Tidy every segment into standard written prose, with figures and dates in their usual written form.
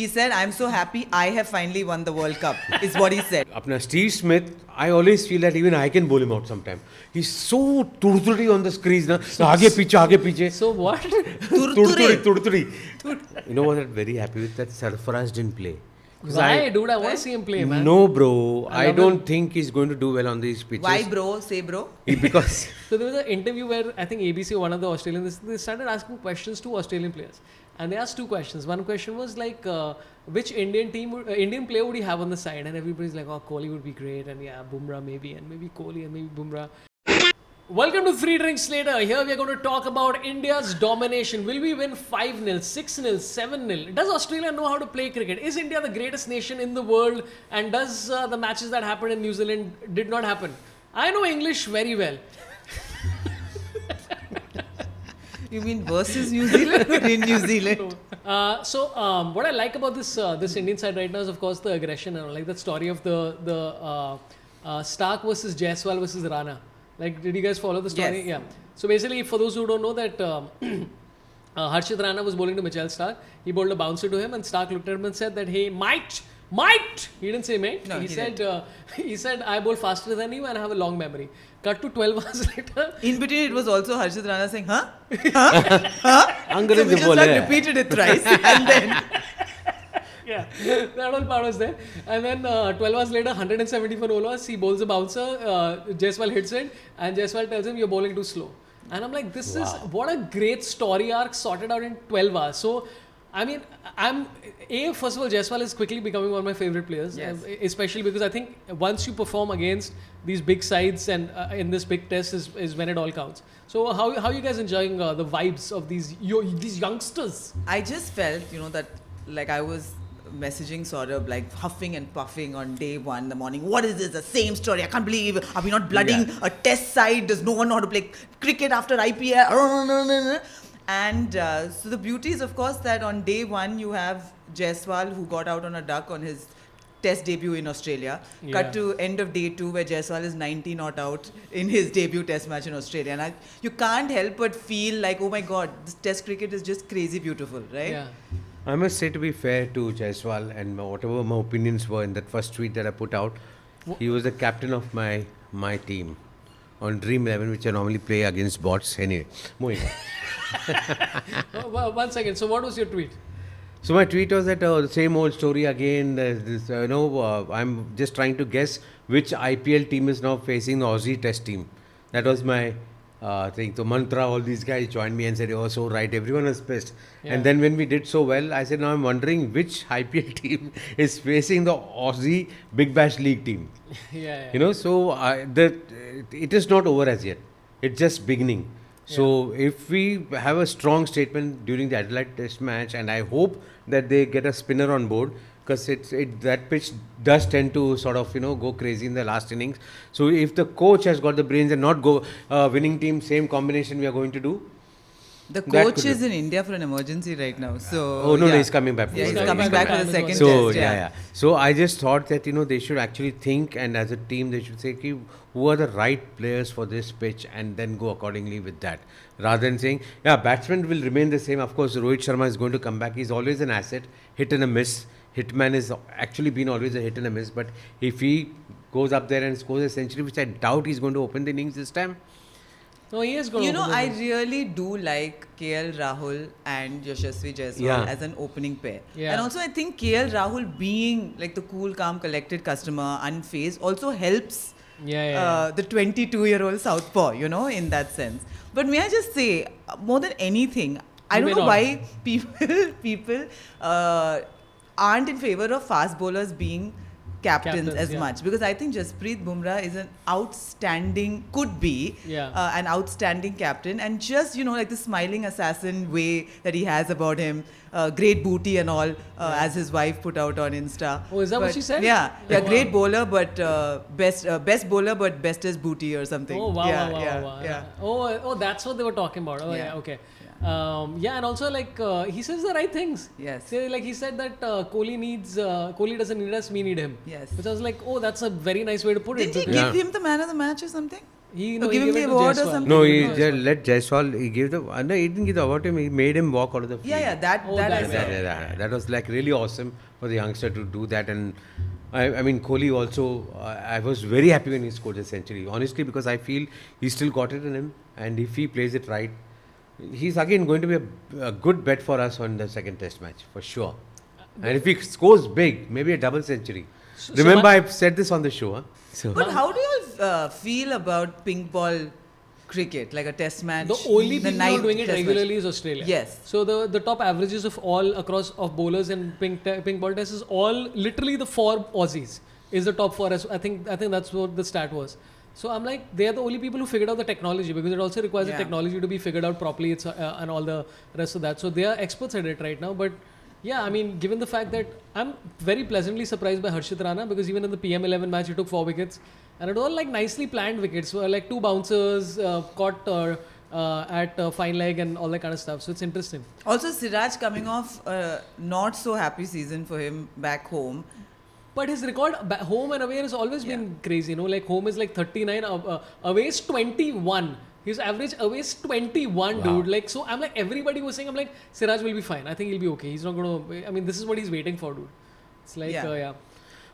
He said, I'm so happy I have finally won the World Cup, is what he said. Apna Steve Smith, I always feel that even I can bowl him out sometime. He's so turturi on the crease. Na? Aage piche. So what? Turturi. You know what I'm very happy with? That Sarfaraz didn't play. Why, dude? I want to see him play, man. No, bro. I don't think he's going to do well on these pitches. Why, bro? Say, bro. Because... So there was an interview where I think ABC or one of the Australians, they started asking questions to Australian players. And they asked two questions. One question was like, which Indian player would he have on the side? And everybody's like, oh, Kohli would be great. And yeah, Bumrah maybe. And maybe Kohli and maybe Bumrah. Welcome to Free Drinks Later. Here we are going to talk about India's domination. Will we win 5-0, 6-0, 7-0? Does Australia know how to play cricket? Is India the greatest nation in the world? And does the matches that happened in New Zealand did not happen? I know English very well. You mean versus New Zealand or in New Zealand? So what I like about this Indian side right now is, of course, the aggression and like that story of the Stark versus Jaiswal versus Rana. Like, did you guys follow the story? Yes. Yeah. So basically, for those who don't know that Harshit Rana was bowling to Mitchell Stark. He bowled a bouncer to him, and Stark looked at him and said that, hey, might. He didn't say mate. No, he said I bowl faster than you and I have a long memory. Cut to 12 hours later. In between, it was also Harshit Rana saying, huh? So we just repeated it thrice and then... Yeah, that whole part was there. And then 12 hours later, 174 overs, he bowls a bouncer, Jaiswal hits it, and Jaiswal tells him, you're bowling too slow. And I'm like, this is, what a great story arc sorted out in 12 hours. So, I mean, first of all, Jaiswal is quickly becoming one of my favorite players, yes. Especially because I think once you perform against these big sides and in this big test is when it all counts. So how are you guys enjoying the vibes of these youngsters? I just felt, that like I was messaging Saurabh, like huffing and puffing on day one in the morning. What is this? The same story. I can't believe. Are we not blooding a test side? Does no one know how to play cricket after IPL? And so the beauty is, of course, that on day one you have Jaiswal, who got out on a duck on his test debut in Australia. Yeah. Cut to end of day two, where Jaiswal is 90 not out in his debut test match in Australia. And you can't help but feel like, oh my God, this test cricket is just crazy beautiful, right? Yeah. I must say, to be fair to Jaiswal, and whatever my opinions were in that first tweet that I put out, he was the captain of my team on Dream 11, which I normally play against bots. Anyway, moving on. 1 second. So what was your tweet? So my tweet was that the same old story again. I'm just trying to guess which IPL team is now facing the Aussie Test team. That was my thing. So Mantra, all these guys joined me and said, "Oh, so right, everyone was pissed." Yeah. And then when we did so well, I said, "Now I'm wondering which IPL team is facing the Aussie Big Bash League team." Yeah. So it is not over as yet. It's just beginning. So if we have a strong statement during the Adelaide Test match, and I hope that they get a spinner on board, because that pitch does tend to sort of go crazy in the last innings. So if the coach has got the brains and not go winning team, same combination we are going to do. The coach is in India for an emergency right now. So no, he's coming back. Yeah, he's coming back for the second test. Yeah. So I just thought that they should actually think, and as a team they should say, who are the right players for this pitch, and then go accordingly with that, rather than saying, batsmen will remain the same. Of course, Rohit Sharma is going to come back. He's always an asset, hit and a miss. Hitman has actually been always a hit and a miss. But if he goes up there and scores a century, which I doubt he's going to open the innings this time. No, he is going to open the innings. I really do like KL Rahul and Yashasvi Jaiswal as an opening pair. Yeah. And also I think KL Rahul being like the cool, calm, collected customer, unfazed, also helps the 22-year-old southpaw, in that sense. But may I just say, more than anything, I don't know why people aren't in favor of fast bowlers being captains as much, because I think Jasprit Bumrah is an outstanding captain, and just like the smiling assassin way that he has about him, great booty and all, as his wife put out on Insta. Oh, is that what she said? Yeah, great bowler, but best bowler, but bestest booty or something. Oh wow. Yeah. Oh, that's what they were talking about. Oh yeah, okay. And also he says the right things. Yes. So, he said that Kohli doesn't need us, we need him. Yes. Which I was like, oh, that's a very nice way to put it. Didn't he give him the man of the match or something? He give him gave the it to award or Jaiswal. something? No, he just let Jaiswal. He gave the. No, he didn't give the award to him. He made him walk out of the field. Yeah, that Oh, I that- saw. That was like really awesome for the youngster to do that. And I mean, Kohli also. I was very happy when he scored a century. Honestly, because I feel he still got it in him, and if he plays it right, he's again going to be a good bet for us on the second Test match for sure. And if he scores big, maybe a double century. Remember, I've said this on the show. Huh? So. But how do you feel about pink ball cricket, like a test match? The only the people who are night doing it test regularly match? is Australia. Yes. So the top averages of all across of bowlers and pink ball tests is all literally the 4 Aussies is the top 4. I think that's what the stat was. So I'm like, they are the only people who figured out the technology, because it also requires the technology to be figured out properly. It's and all the rest of that. So they are experts at it right now. But yeah, I mean, given the fact that I'm very pleasantly surprised by Harshit Rana, because even in the PM11 match he took 4 wickets, and it was all like nicely planned wickets, like 2 bouncers, caught at fine leg and all that kind of stuff. So it's interesting. Also, Siraj coming off a not so happy season for him back home. But his record home and away has always been crazy. Like home is like 39, away is 21. His average away is 21, dude. Like, so I'm like, everybody was saying, I'm like, Siraj will be fine. I think he'll be okay. He's not going to, I mean, this is what he's waiting for, dude. It's like,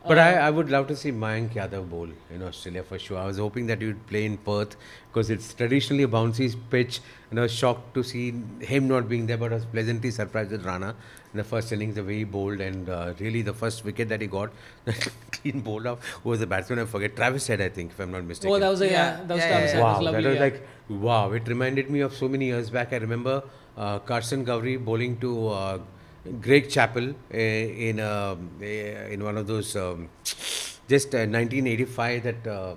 But I would love to see Mayank Yadav bowl in Australia for sure. I was hoping that he would play in Perth, because it's traditionally a bouncy pitch, and I was shocked to see him not being there, but I was pleasantly surprised with Rana in the first innings, the way he bowled, and really the first wicket that he got, clean bowled off. Who was the batsman? I forget. Travis Head, I think, if I'm not mistaken. Oh, that was Travis Head. Wow, That was lovely. that was like, wow. It reminded me of so many years back. I remember Carson Gowrie bowling to Greg Chappell in one of those just 1985 that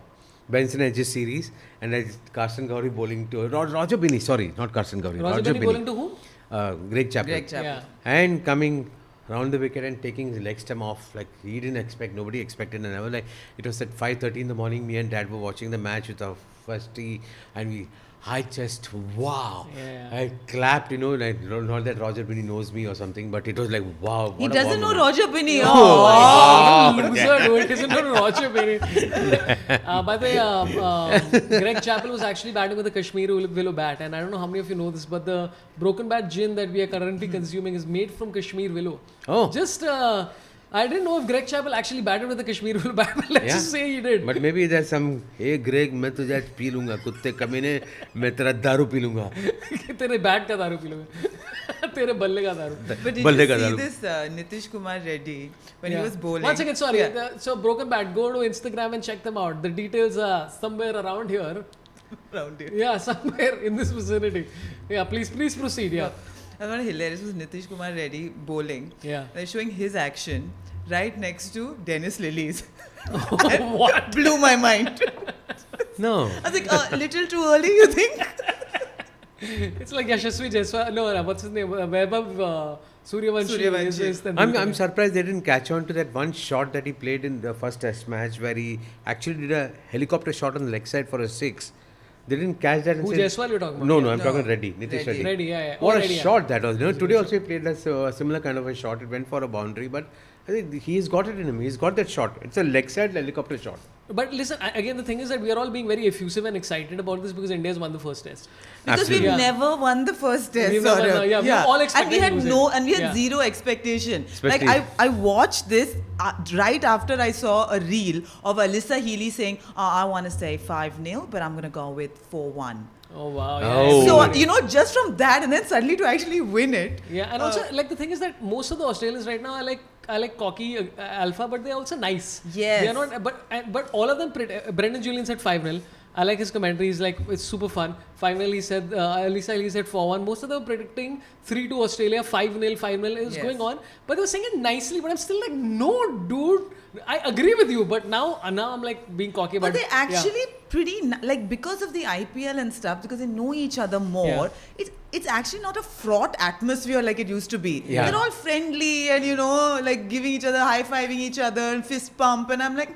Benson Hedges series, and Carson Gowrie bowling to Roger Binney. Sorry, not Carson Gowrie. Roger Binney bowling to whom? Greg Chappell. Yeah. And coming round the wicket and taking his leg stump off, like he didn't expect, nobody expected. And I was like, it was at 5:30 in the morning. Me and Dad were watching the match with our first tea, and I just, wow. Yeah. I clapped, like, not that Roger Binney knows me or something, but it was like, wow. He doesn't know Roger Binney. Loser, dude. He doesn't know Roger Binney. By the way, Greg Chappell was actually batting with the Kashmir willow bat, and I don't know how many of you know this, but the broken bat gin that we are currently consuming is made from Kashmir willow. Oh. Just, I didn't know if Greg Chappell actually batted with the Kashmir willow bat, but let's just say he did. But maybe there's some, hey Greg, मैं तुझे P लूँगा, कुत्ते कमीने, मैं तेरा दारू P लूँगा. तेरे बैट का दारू पी लूँगा. तेरे बल्ले का दारू. But did Balle you ka see daru. this Nitish Kumar Reddy when he was bowling? 1 second, sorry. Yeah. So broken bat, go to Instagram and check them out. The details are somewhere around here. Around here. Yeah, somewhere in this vicinity. Yeah, please proceed. Yeah. And what hilarious was Nitish Kumar Reddy bowling. Yeah. They're showing his action right next to Dennis Lilly's. What? Blew my mind. No. I was like, a little too early, you think? It's like Yashasvi Jaiswal. No, what's his name? Vaibhav Suryavanshi. is the I'm surprised they didn't catch on to that one shot that he played in the first Test match, where he actually did a helicopter shot on the leg side for a 6. They didn't catch that. Who, Jaiswal you're talking about? No, I'm talking Reddy, Nitish Reddy. Reddy, yeah. What a Reddy, shot that was. Today also he played a similar kind of a shot. It went for a boundary, but I think he's got it in him. He's got that shot. It's a leg side helicopter shot. But listen, again, the thing is that we are all being very effusive and excited about this because India's won the first test. Because Absolutely. we've never won the first test. We've never won, we all expected and we had to lose it. had zero expectation. Especially- Like I watched this right after I saw a reel of Alyssa Healy saying, I want to say 5-0, but I'm going to go with 4-1. Oh, wow. Oh. So, just from that and then suddenly to actually win it. Yeah, and also, like, the thing is that most of the Australians right now are like cocky alpha, but they're also nice. Yes. They are not, but all of them, Brendan Julian said 5-0. I like his commentary. He's like, it's super fun. 5-0, he said, Alyssa Healy said 4-1. Most of them were predicting 3-2 Australia, 5-0, 5-0. It was going on. But they were saying it nicely, but I'm still like, no, dude. I agree with you, but now I'm like being cocky about But it. they actually because of the IPL and stuff, because they know each other more, it's actually not a fraught atmosphere like it used to be. Yeah. They're all friendly and, like giving each other, high-fiving each other and fist pump. And I'm like,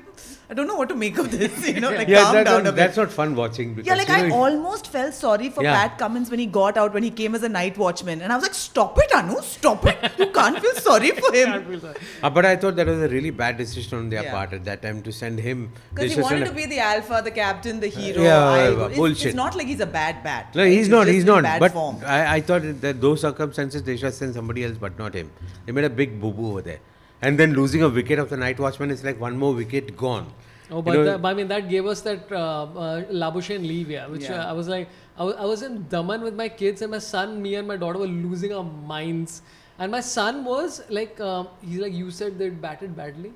I don't know what to make of this, like calm down a bit. That's not fun watching. Because, Yeah, like I almost felt sorry for Pat Cummins when he got out, when he came as a night watchman. And I was like, stop it, Anu, stop it. You can't feel sorry for him. But I thought that was a really bad decision on their part at that time to send him. Because he wanted to be the alpha, the captain. captain, the hero. Bullshit. It's not like he's a bad bat. No, he's not. He's not. Bad But form. I thought that those circumstances they should have sent somebody else, but not him. They made a big boo-boo over there. And then losing a wicket of the night watchman is like one more wicket gone. Oh, but I mean, that gave us that Labuschagne leave, which I was like, I was in Daman with my kids, and my son, me and my daughter were losing our minds. And my son was like, he's like, you said they batted badly.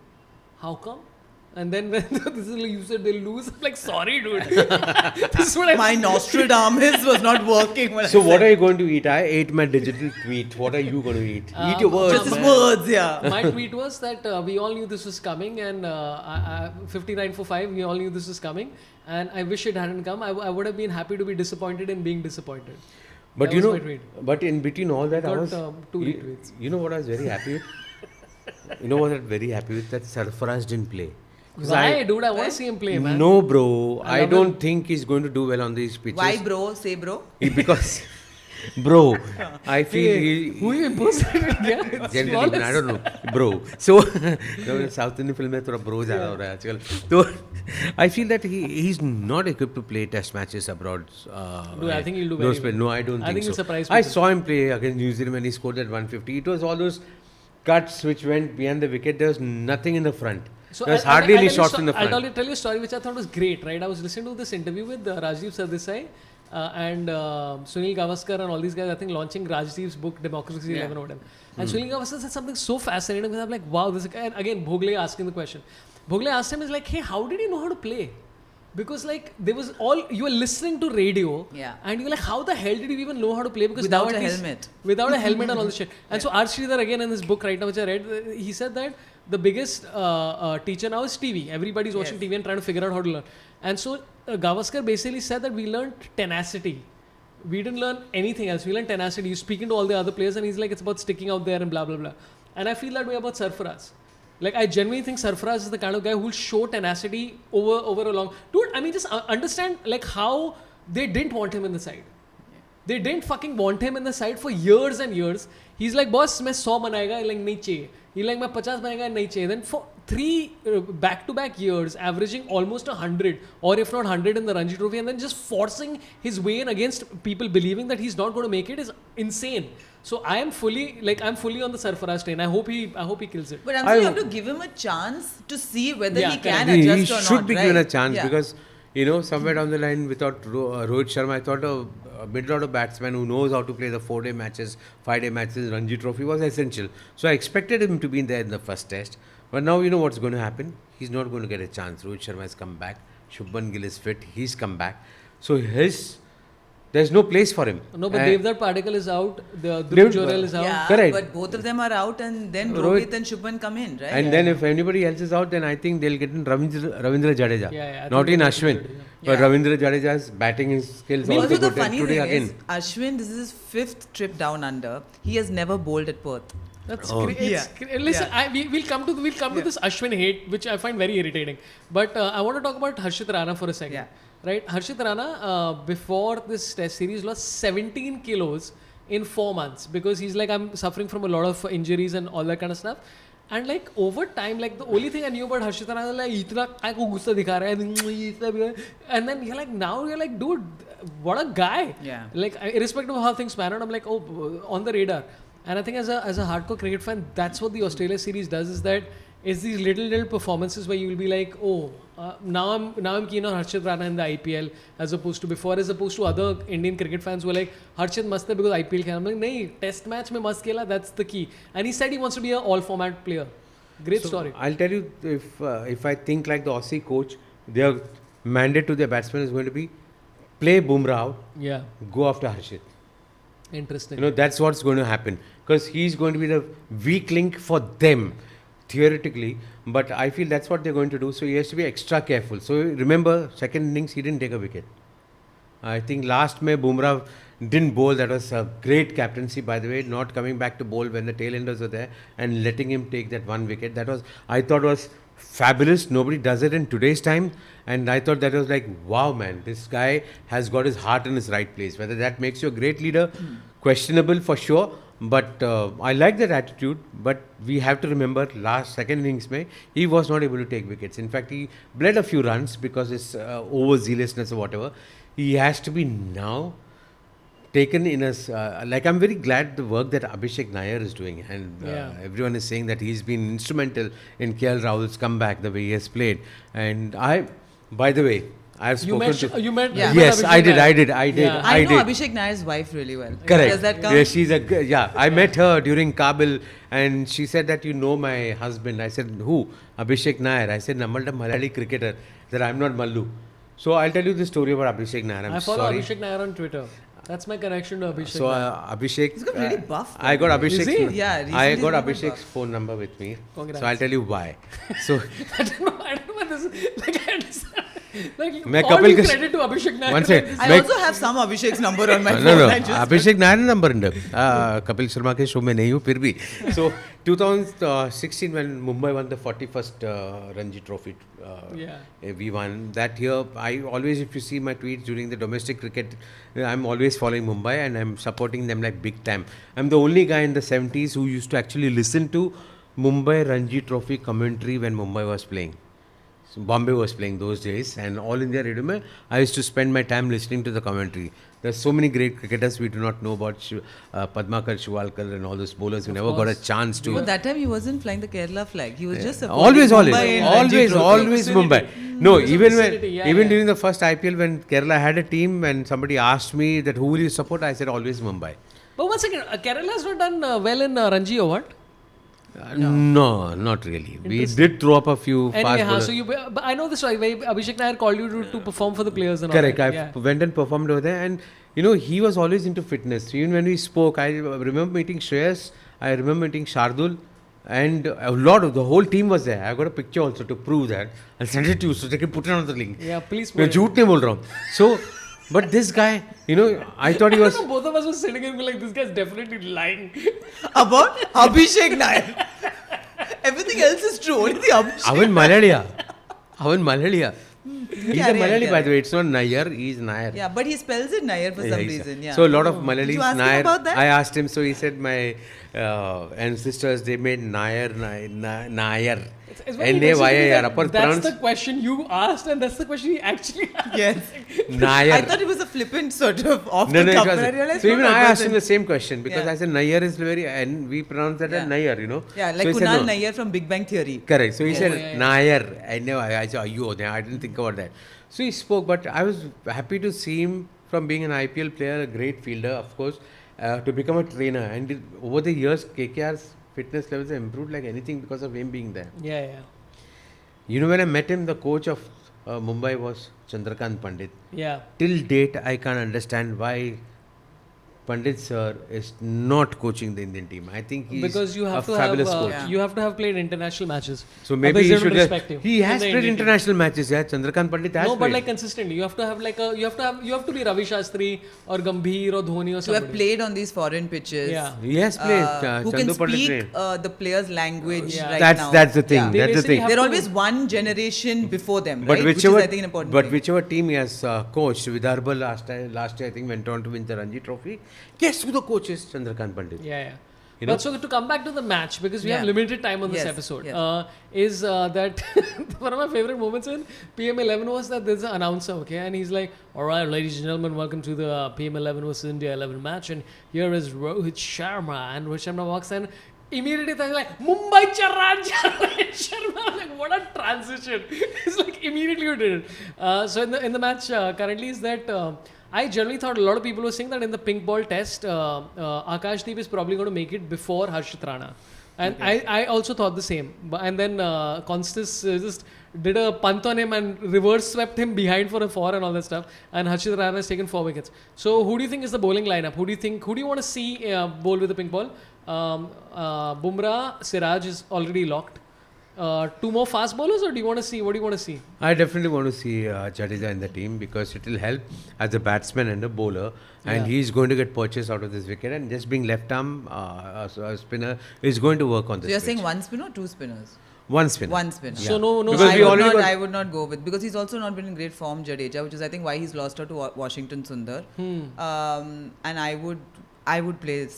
How come? And then when this is like, you said they lose. I'm like, sorry, dude. This is what my Nostradamus was not working. So what are you going to eat? I ate my digital tweet. What are you going to eat? Eat your words. Just his words, yeah. My tweet was that we all knew this was coming, and 59 for 5, we all knew this was coming. And I wish it hadn't come. I would have been happy to be disappointed in being disappointed. But that but in between all that, I was, 2 retweets. You know what I was very happy with? You know what I was very happy with? That Sarfaraz didn't play. Why, dude? I want to see him play, man. No, bro. I don't think he's going to do well on these pitches. Why, bro? Say, bro. Because, bro, I feel who you impersonating? Generally, I don't know, bro. So, South Indian film में थोड़ा bro ज़्यादा हो रहा है आजकल. So, I feel that he's not equipped to play test matches abroad. Dude, I think he'll do very well. No, I don't think so. I think he'll surprise I people. saw him play against New Zealand when he scored that 150. It was all those cuts which went behind the wicket. There was nothing in the front. So There's hardly any shots in the front. I'll tell you a story which I thought was great, right? I was listening to this interview with Rajdeep Sardesai and Sunil Gavaskar and all these guys, I think, launching Rajdeep's book, Democracy 11 or whatever. And Sunil Gavaskar said something so fascinating because I'm like, wow, this guy. And again, Bhogle asking the question. Bhogle asked him, is like, hey, how did you know how to play? Because like there was you were listening to radio and you're like, how the hell did you even know how to play? Because without a helmet. Without a helmet and all this shit. And so Sridhar again in his book right now, which I read, he said that the biggest teacher now is TV. Everybody's watching TV and trying to figure out how to learn. And so Gavaskar basically said that we learned tenacity. We didn't learn anything else. We learned tenacity. He's speaking to all the other players and he's like, it's about sticking out there and blah, blah, blah. And I feel that way about Sarfaraz. Like, I genuinely think Sarfaraz is the kind of guy who will show tenacity over a long... Dude, I mean, just understand, like, how they didn't want him in the side. They didn't fucking want him in the side for years and years. He's like, boss, मैं 100 बनाएगा, like, नहीं चाहिए. He's like, मैं 50 बनाएगा, नहीं चाहिए. Then for 3 back-to-back years, averaging almost 100, or if not 100 in the Ranji Trophy, and then just forcing his way in against people believing that he's not going to make it is insane. So I'm fully on the Sarfaraz train. I hope he kills it. But I'm saying you have to give him a chance to see whether he can adjust or not. He should be given a chance because, somewhere down the line without Rohit Sharma, I thought a mid-order batsman who knows how to play the 4-day matches, 5-day matches, Ranji Trophy was essential. So I expected him to be there in the first test. But now you know what's going to happen. He's not going to get a chance. Rohit Sharma has come back. Shubman Gill is fit. He's come back. So there's no place for him. No, but Devdutt Padikkal is out. The Dhruv Jorel is out. Yeah, correct. But both of them are out and then Rohit and Shubman come in, right? And then if anybody else is out, then I think they'll get in Ravindra Jadeja. Not in Ashwin. But Ravindra Jadeja's batting skills also the good funny today thing again. is, Ashwin, this is his 5th trip down under. He has never bowled at Perth. That's great. Listen, we'll come to this Ashwin hate, which I find very irritating. But I want to talk about Harshit Rana for a second. Yeah. Right? Harshit Rana, before this test series, lost 17 kilos in 4 months because he's like, I'm suffering from a lot of injuries and all that kind of stuff. And like over time, like the only thing I knew about Harshit Rana was like, itna aiko gussa dikha raha hai, and then you're like, dude, what a guy. Yeah. Like, irrespective of how things pan out, I'm like, on the radar. And I think as a hardcore cricket fan, that's what the Australia series does, is that it's these little performances where you will be like, now I'm keen on Harshit Rana in the IPL as opposed to before, as opposed to other Indian cricket fans who are like, Harshit mast hai because IPL khela. I'm like, nahi, test match mein mast khela, that's the key. And he said he wants to be an all-format player. Great story. I'll tell you, if I think like the Aussie coach, their mandate to their batsmen is going to be play Bumrah out, go after Harshit. Interesting. That's what's going to happen because he's going to be the weak link for them, theoretically. But I feel that's what they're going to do. So he has to be extra careful. So remember, second innings, he didn't take a wicket. I think last May, Bumrah didn't bowl. That was a great captaincy, by the way, not coming back to bowl when the tailenders were there and letting him take that 1 wicket. That was, I thought, was fabulous. Nobody does it in today's time. And I thought that was like, wow, man, this guy has got his heart in his right place. Whether that makes you a great leader, questionable for sure. But I like that attitude. But we have to remember, second innings mein, he was not able to take wickets. In fact, he bled a few runs because his overzealousness or whatever. He has to be now taken in as I'm very glad the work that Abhishek Nayyar is doing, and everyone is saying that he's been instrumental in KL Rahul's comeback, the way he has played. And by the way, I've spoken to... You met Yes, Abhishek I did. Nayyar. I know Abhishek Nayyar's wife really well. Correct. Does that count? I met her during Kabul, and she said that you know my husband. I said, who? Abhishek Nayyar. I said, Namalda Malayali cricketer. That I'm not Mallu. So I'll tell you the story about Abhishek Nayyar. I follow Abhishek Nayyar on Twitter. That's my connection to Abhishek. So Abhishek, he's got really buff. I got Abhishek's. Yeah, I got Abhishek's phone number with me. Congrats. So I'll tell you why. So I don't know what this is. Like I understand. मैं all Kapil you के credit to Abhishek Nayyar. One second. I also have some Abhishek's number on my phone. No. I just Abhishek Nayyar number ഉണ്ട്. कपिल शर्मा के show में नहीं हूँ फिर भी. So 2016 when Mumbai won the 41st Ranji Trophy, we won that year. I always, if you see my tweets during the domestic cricket, I'm always following Mumbai and I'm supporting them like big time. I'm the only guy in the 70s who used to actually listen to Mumbai Ranji Trophy commentary when Mumbai was playing. Bombay was playing those days, and All India Radio mein, I used to spend my time listening to the commentary. There's so many great cricketers we do not know about, Padmakar, Shivalkar and all those bowlers who never got a chance to. But that time he wasn't flying the Kerala flag. He was just always Mumbai Mumbai. No, even during the first IPL when Kerala had a team, and somebody asked me that who will you support, I said always Mumbai. But one second, Kerala has not done well in Ranji or what? No, not really. We did throw up a few fast bowlers. So but I know this story. Abhishek Nayyar called you to perform for the players and Correct. all I went and performed over there, and he was always into fitness. Even when we spoke, I remember meeting Shreyas, I remember meeting Shardul, and a lot of the whole team was there. I got a picture also to prove that. I'll send it to you so they can put it on the link. Yeah, please. मैं झूठ नहीं बोल रहा हूँ. So, but this guy, I thought he was. I don't know, both of us were sitting and like, this guy's definitely lying. About Abhishek Nayyar. Everything else is true. Only the Abhishek. Avan Malayalia. He's a Malayali, by the way. It's not Nayyar, he's Nayyar. Yeah, but he spells it Nayyar for some reason. Yeah. So a lot of Malayalis, Did you ask Nayyar. him about that? I asked him, so he said my ancestors, they made Nayyar. N-A-Y-A-R. That's the question you asked, and that's the question he actually asked. Yes. Nayyar. I thought it was a flippant sort of off the cuff. No, so even I asked him the same question because I said Nayyar is and we pronounce that as Nayyar, Yeah, like so Kunal Nayyar from Big Bang Theory. Correct. So he said Nayyar. I said, I didn't think about that. So he spoke, but I was happy to see him from being an IPL player, a great fielder, of course, to become a trainer. And over the years, KKR's fitness levels have improved like anything because of him being there. Yeah. When I met him, the coach of Mumbai was Chandrakant Pandit. Yeah. Till date, I can't understand why Pandit sir is not coaching the Indian team. I think he's because you have a fabulous coach. You have to have played international matches. So maybe he should respect him. He has played international matches. Yeah, Chandrakant Pandit has played. But like consistently, you have to have you have to be Ravi Shastri or Gambhir or Dhoni or somebody. Who have played on these foreign pitches. Yeah. He has played. Who can speak the player's language right now. That's the thing. Yeah. That's the thing. They're always one generation before them, but right? Whichever, which is, I think, an important thing. Whichever team he has coached, Vidarbha last year I think went on to win the Ranji Trophy. Guess who the coach is? Chandrakant Pandit. Yeah. But so to come back to the match, because we have limited time on this episode, is that one of my favorite moments in PM11 was that there's an announcer, and he's like, all right, ladies and gentlemen, welcome to the PM11 vs India 11 match, and here is Rohit Sharma, and Rohit Sharma walks in. Immediately they're like, Mumbai Charanja, Rohit Sharma. I'm like, what a transition. It's like immediately you did it. So in the match currently is that I generally thought a lot of people were saying that in the pink ball test, Akashdeep is probably going to make it before Harshit Rana. And I also thought the same. And then Constas just did a punt on him and reverse swept him behind for a 4 and all that stuff. And Harshit Rana has taken 4 wickets. So who do you think is the bowling lineup? Who do you want to see bowl with the pink ball? Bumrah, Siraj is already locked. 2 more fast bowlers, or what do you want to see? I definitely want to see Jadeja in the team because it will help as a batsman and a bowler, and he's going to get purchase out of this wicket, and just being left arm spinner is going to work on this. So you're saying 1 spinner or 2 spinners? 1 spinner. 1 spinner. So no. Because I would not go with, because he's also not been in great form, Jadeja, which is I think why he's lost out to Washington Sundar. And I would play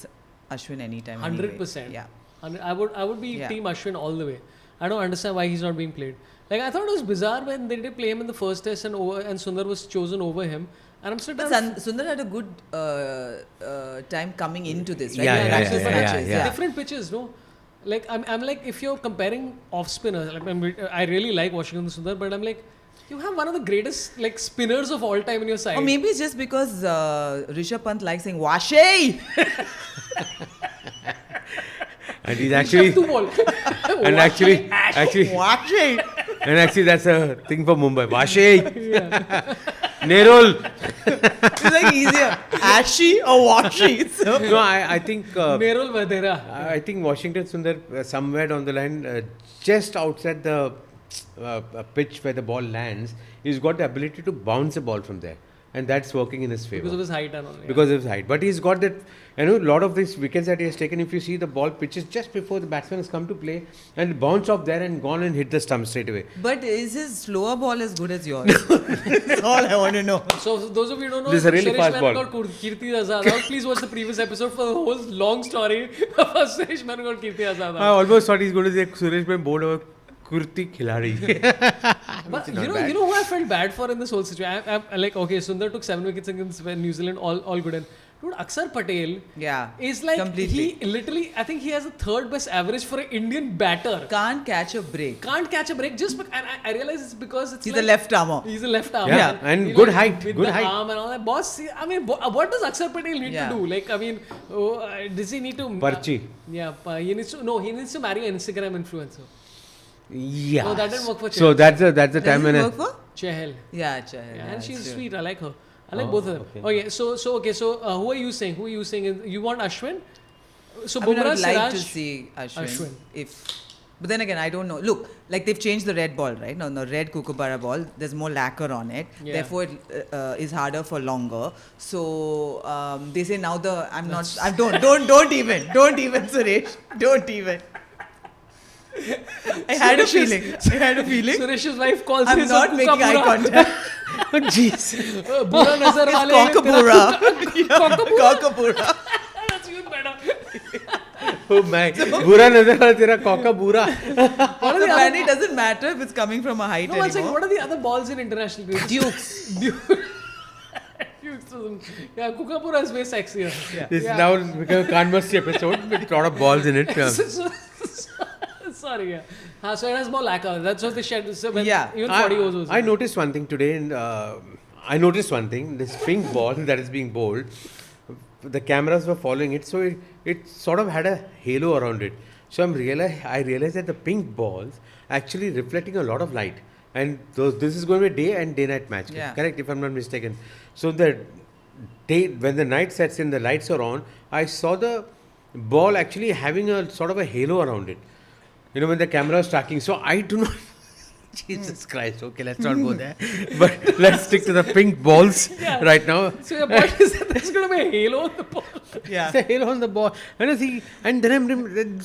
Ashwin anytime. 100%. Anyway. Yeah. I would be team Ashwin all the way. I don't understand why he's not being played. Like, I thought it was bizarre when they did play him in the first test and Sundar was chosen over him. And I'm still Sundar had a good time coming into this, right? Yeah. Different pitches, no? Like, I'm like, if you're comparing off spinners, like, I really like Washington Sundar, but I'm like, you have one of the greatest like spinners of all time in your side. Or maybe it's just because Rishabh Pant likes saying Washay. And he's actually and actually Washay. and actually that's a thing for Mumbai. Washay. Nerol. It's like easier. Ashy or washy. So. No, I think Nerol Vadera. I think Washington Sundar somewhere down the line, just outside the pitch where the ball lands, he's got the ability to bounce a ball from there, and that's working in his favor. Because of his height and all. Because of his height. But he's got that, a lot of these wickets that he has taken, if you see the ball pitches just before the batsman has come to play and bounce off there and gone and hit the stump straight away. But is his slower ball as good as yours? That's all I want to know. So those of you who don't know, this is a really Suresh fast ball. got Kirti Azad out. Please watch the previous episode for the whole long story of Suresh man got Kirti Azad out. I almost thought he's going to say Suresh mein board over Kurti Khiladi. But you know who I felt bad for in this whole situation? I'm like, okay, Sundar took 7 wickets against New Zealand, all good. And dude, Akshar Patel is like, completely. he literally, I think he has the 3rd best average for an Indian batter. Can't catch a break. Just and I realize it's because it's He's like, a left armer. He's a left arm. Yeah, and good height. With Good the height. arm and all that. Boss, I mean, what does Akshar Patel need to do? Like, I mean, does he need to... Parchi. He needs to marry an Instagram influencer. Yeah. No, that didn't work for Chahal. So that's the time when work for? Chahal. Yeah, Chahal. And she's sweet. I like her. I like both of them. Okay, so who are you saying? You want Ashwin? So I mean, I Bumrah, would like Siraj, to see Ashwin. If But then again, I don't know. Look, like they've changed the red ball, right? No, the red Kookaburra ball. There's more lacquer on it. Yeah. Therefore, it is harder for longer. So they say now don't even, Suresh, don't even. I had a feeling. Suresh's wife calls I'm his not making eye contact. Oh, jeez. Bura nazar wale. Cockapura. That's even better. Oh my. Bura nazar wala tera cocker bura. So apparently it doesn't matter if it's coming from a height No, one second. anymore. What are the other balls in international cricket? Dukes. Yeah, Kookaburra is way sexier. This is now become a Kanmasti episode with a lot of balls in it. Sorry, yeah. So it has more lacquer. That's what they shed. So when even 40 overs also. I noticed one thing today. This pink ball that is being bowled, the cameras were following it, so it sort of had a halo around it. So I realized that the pink balls actually reflecting a lot of light. And this is going to be a day and day-night match. Yeah. Correct, if I'm not mistaken. So when the night sets in, the lights are on, I saw the ball actually having a sort of a halo around it. When the camera is tracking. So I do not... Jesus Christ. Okay, let's not go there. But let's stick to the pink balls right now. So your point is that there's going to be a halo on the ball. Yeah. It's a halo on the ball. And then I'm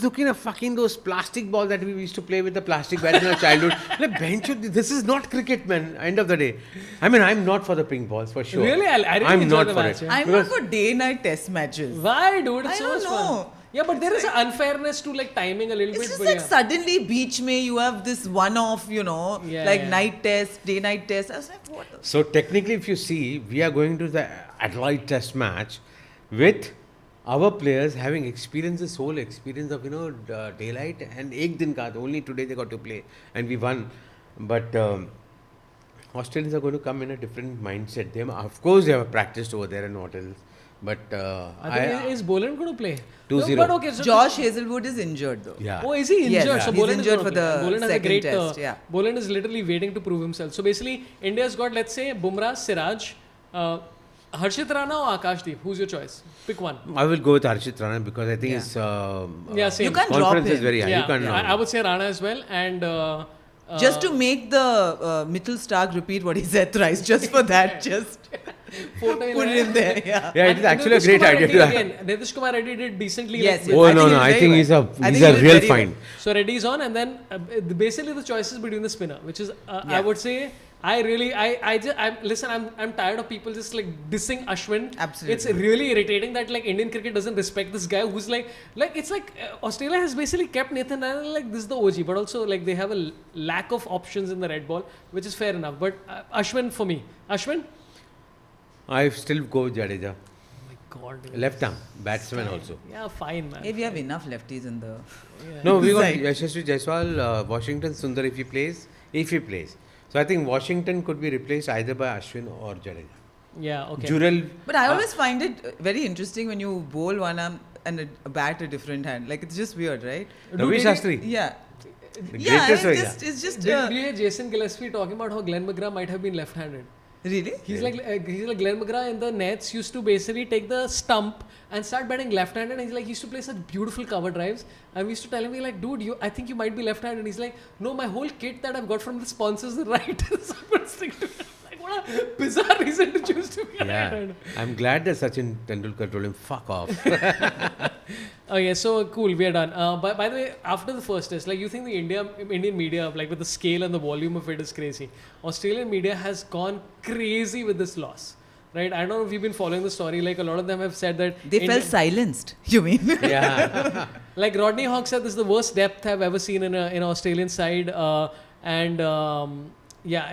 looking at fucking those plastic balls that we used to play with the plastic bats in our childhood. This is not cricket, man. End of the day. I mean, I'm not for the pink balls, for sure. Really? I didn't I'm enjoy not the for match. it. I'm not for day-night test matches. Why, dude? It's I so don't much know. fun. Yeah, but there is an unfairness to like timing a little It's bit. just But like suddenly beach mein you have this one-off, night test, day-night test. I was like, what? So technically, if you see, we are going to the Adelaide Test match with our players having experienced this whole experience of daylight and ek din ka. Only today they got to play and we won. But Australians are going to come in a different mindset. Of course, they have practiced over there and what else. But I think is Boland going to play? 2-0. No, but okay, so Josh Hazelwood is injured though. Yeah. Oh, is he injured? Yes, So he's Boland injured is for gonna the play. Boland has a second great test, yeah. Boland is literally waiting to prove himself. So basically, India's got, let's say, Bumrah, Siraj, Harshit Rana or Akashdeep. Who's your choice? Pick one. I will go with Harshit Rana because I think his same. You can't drop confidence him. is very high. You can't drop I would say Rana as well. And just to make the Mitchell Stark repeat what he said thrice, just for that, photo Put it in there, yeah. Yeah, And it's actually a Nitish great Kumar idea Reddy to have. again. Nitish Kumar Reddy did decently. Yes, like, Oh, I think no, he no. was I very think well. he's I a think he was real very find. well. So Reddy's on, and then basically the choices between the spinner, which is I would say I'm tired of people just like dissing Ashwin. Absolutely. It's really irritating that like Indian cricket doesn't respect this guy who's like it's like Australia has basically kept Nathan Rana like this is the OG, but also like they have a lack of options in the red ball, which is fair enough. But Ashwin for me, Ashwin. I still go with Jadeja. Oh my God. dude. Left arm, batsman also. Yeah, fine, man. Hey, we have enough lefties in the. No, we got Side. Yashasvi Jaiswal, Washington, Sundar if he plays. So I think Washington could be replaced either by Ashwin or Jadeja. Yeah, okay. Jurel. But I always find it very interesting when you bowl one arm and a bat a different hand. Like it's just weird, right? Ravi Shastri. Yeah. The Yeah, greatest way, it's just. Did you hear Jason Gillespie talking about how Glenn McGrath might have been left-handed? Really? He's like Glenn McGrath in the Nets used to basically take the stump and start batting left-handed. And he's like, he used to play such beautiful cover drives. And we used to tell him, we're like, dude, I think you might be left-handed. And he's like, no, my whole kit that I've got from the sponsors is right. So I'm gonna stick to it. Like, what a bizarre reason to choose to be a Yeah. right-hander. I'm glad that Sachin Tendulkar told him, fuck off. Okay, so cool, we are done. By the way, after the first test, like you think the Indian media, like with the scale and the volume of it is crazy. Australian media has gone crazy with this loss, right? I don't know if you've been following the story. Like a lot of them have said that They felt silenced. You mean? Yeah. like Rodney Hawk said, this is the worst depth I've ever seen in an Australian side. Yeah,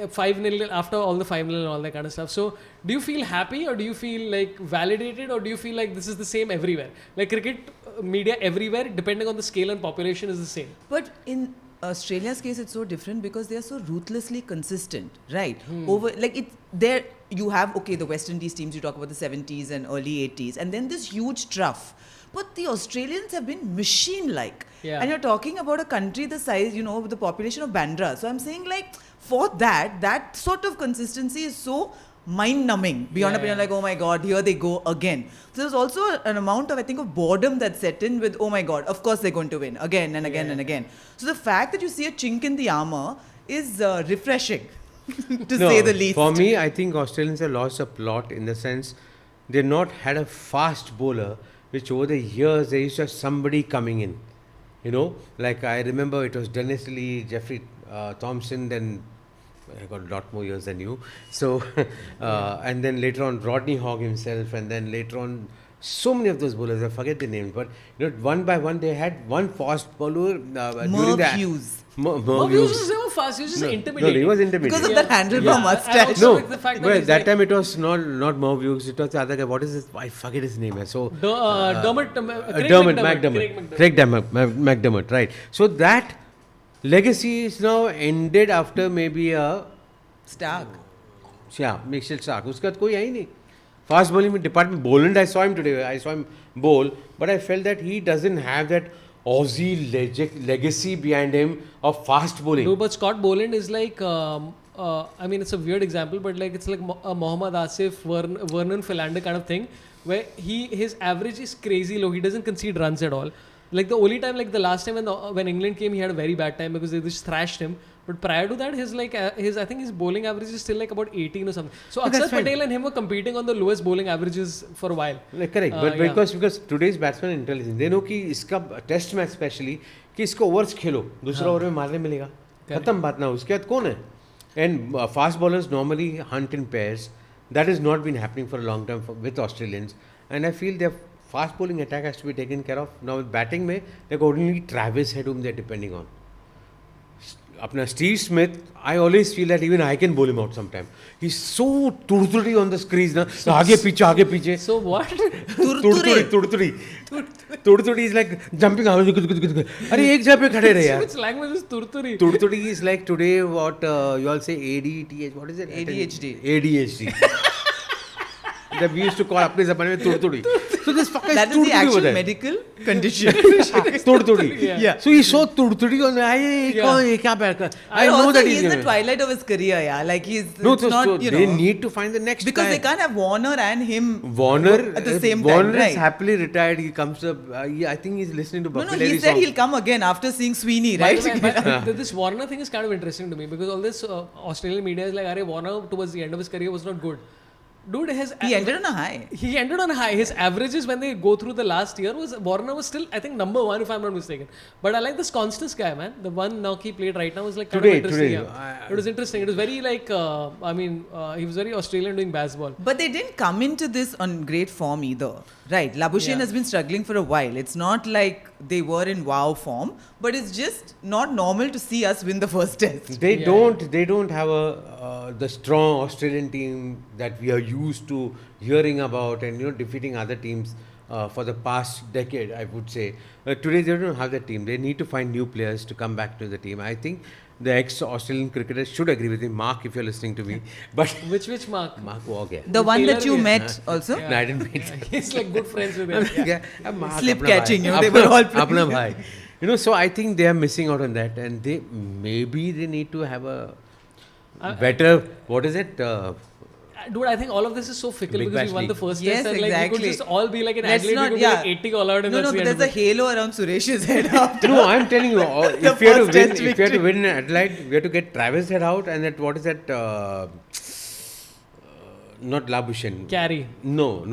5-0 after all the 5-0 and all that kind of stuff. So, do you feel happy or do you feel like validated or do you feel like this is the same everywhere? Like cricket media everywhere, depending on the scale and population, is the same. But in Australia's case, it's so different because they are so ruthlessly consistent, right? Over like it, there you have the West Indies teams. You talk about the 70s and early 80s, and then this huge trough. But the Australians have been machine-like, and you're talking about a country the size, with the population of Bandra. So I'm saying like for that sort of consistency is so mind-numbing beyond opinion. Like, oh my God, here they go again. So there's also an amount of, I think, of boredom that set in with, oh my God, of course they're going to win again and again and again. So the fact that you see a chink in the armor is refreshing, to say the least. For me, I think Australians have lost a plot in the sense they've not had a fast bowler, which over the years they used to have somebody coming in. Like I remember it was Dennis Lee, Jeffrey Thompson, then I got a lot more years than you. So, and then later on Rodney Hogg himself, and then later on so many of those bowlers, I forget the names, but one by one they had one fast bowler during the Hughes. Merv Hughes Hughes. was never fast, he was just No, intimidating. he was intimidating. Because of that handlebar mustache. And also No, with the fact that but he's that like- time it was not Merv Hughes, it was the other guy. What is his? I forget his name. So Dermot Craig McDermott, right? So that legacy is now ended after maybe a Stark. Mitchell Stark. उसके बाद कोई है ही नहीं. Fast bowling department. Boland, I saw him today. I saw him bowl, but I felt that he doesn't have that Aussie legacy behind him of fast bowling. No, but Scott Boland is like, I mean, it's a weird example, but like it's like a Mohammad Asif, Vernon Philander kind of thing, where his average is crazy low. He doesn't concede runs at all. Like the only time, like the last time when England came, he had a very bad time because they just thrashed him. But prior to that, I think his bowling average is still like about 18 or something. So But Akshar that's fine. Patel and him were competing on the lowest bowling averages for a while. Like correct, but because today's batsmen are intelligent, they know कि इसका test match specially कि इसको overs खेलो, दूसरा over में मारने मिलेगा, खत्म बात ना. उसके बाद कौन है? And fast bowlers normally hunt in pairs. That has not been happening for a long time with Australians, and I feel their fast bowling attack has to be taken care of. Now with batting में, they've got only Travis Head whom they're depending on. अपना Steve Smith, I always feel that even I can bowl him out sometime. He's so turturi on the crease ना, आगे पीछे. So what? Turturi is like jumping. अरे एक जगह पे खड़े रहे यार. Which language is turturi? Turturi is like today what you all say ADHD. What is it? ADHD. That we used to call अपने ज़माने में turturi. So this fucker is That is the turturi actual over there. medical condition. Turturi. Yeah. So he's so turturi on I know also, that he's the twilight of his career, yeah. Like he's No, it's so, not, so you they know, need to find the next because guy. they can't have Warner and him Warner at the same Warner time, right? is happily retired. He comes up. I think he's listening to No, Buffalo. he said he'll come again after seeing Sweeney, By right? the way, but this Warner thing is kind of interesting to me because all this Australian media is like, Warner towards the end of his career was not good. Dude, he ended on a high. He ended on a high. His averages when they go through the last year Warner was still, I think, number 1 if I'm not mistaken. But I like this Constance guy, man. The one knock he played right now was like kind of interesting. It was interesting. It was very like, he was very Australian doing baseball. But they didn't come into this on great form either. Right. Labuschagne has been struggling for a while. It's not like they were in wow form, but it's just not normal to see us win the first test. They don't have the strong Australian team that we are used to hearing about and defeating other teams for the past decade, I would say. Today they don't have that team. They need to find new players to come back to the team. I think the ex-Australian cricketers should agree with me. Mark, if you're listening to me. But which Mark? Mark Waugh. The one that you met also? No, I didn't meet. He's like good friends with him. Slip catching, they were all playing. So I think they are missing out on that, and they need to have a better, what is it? Dude, I think all of this is so fickle because we won the first yes, test and exactly. we could just all be like an Adelaide, we could be like 80 all out and but there's a halo around Suresh's head after. No, I'm telling you, if you have to win in Adelaide, we have to get Travis head out and that, what is that, not Labuschagne. Carey. No,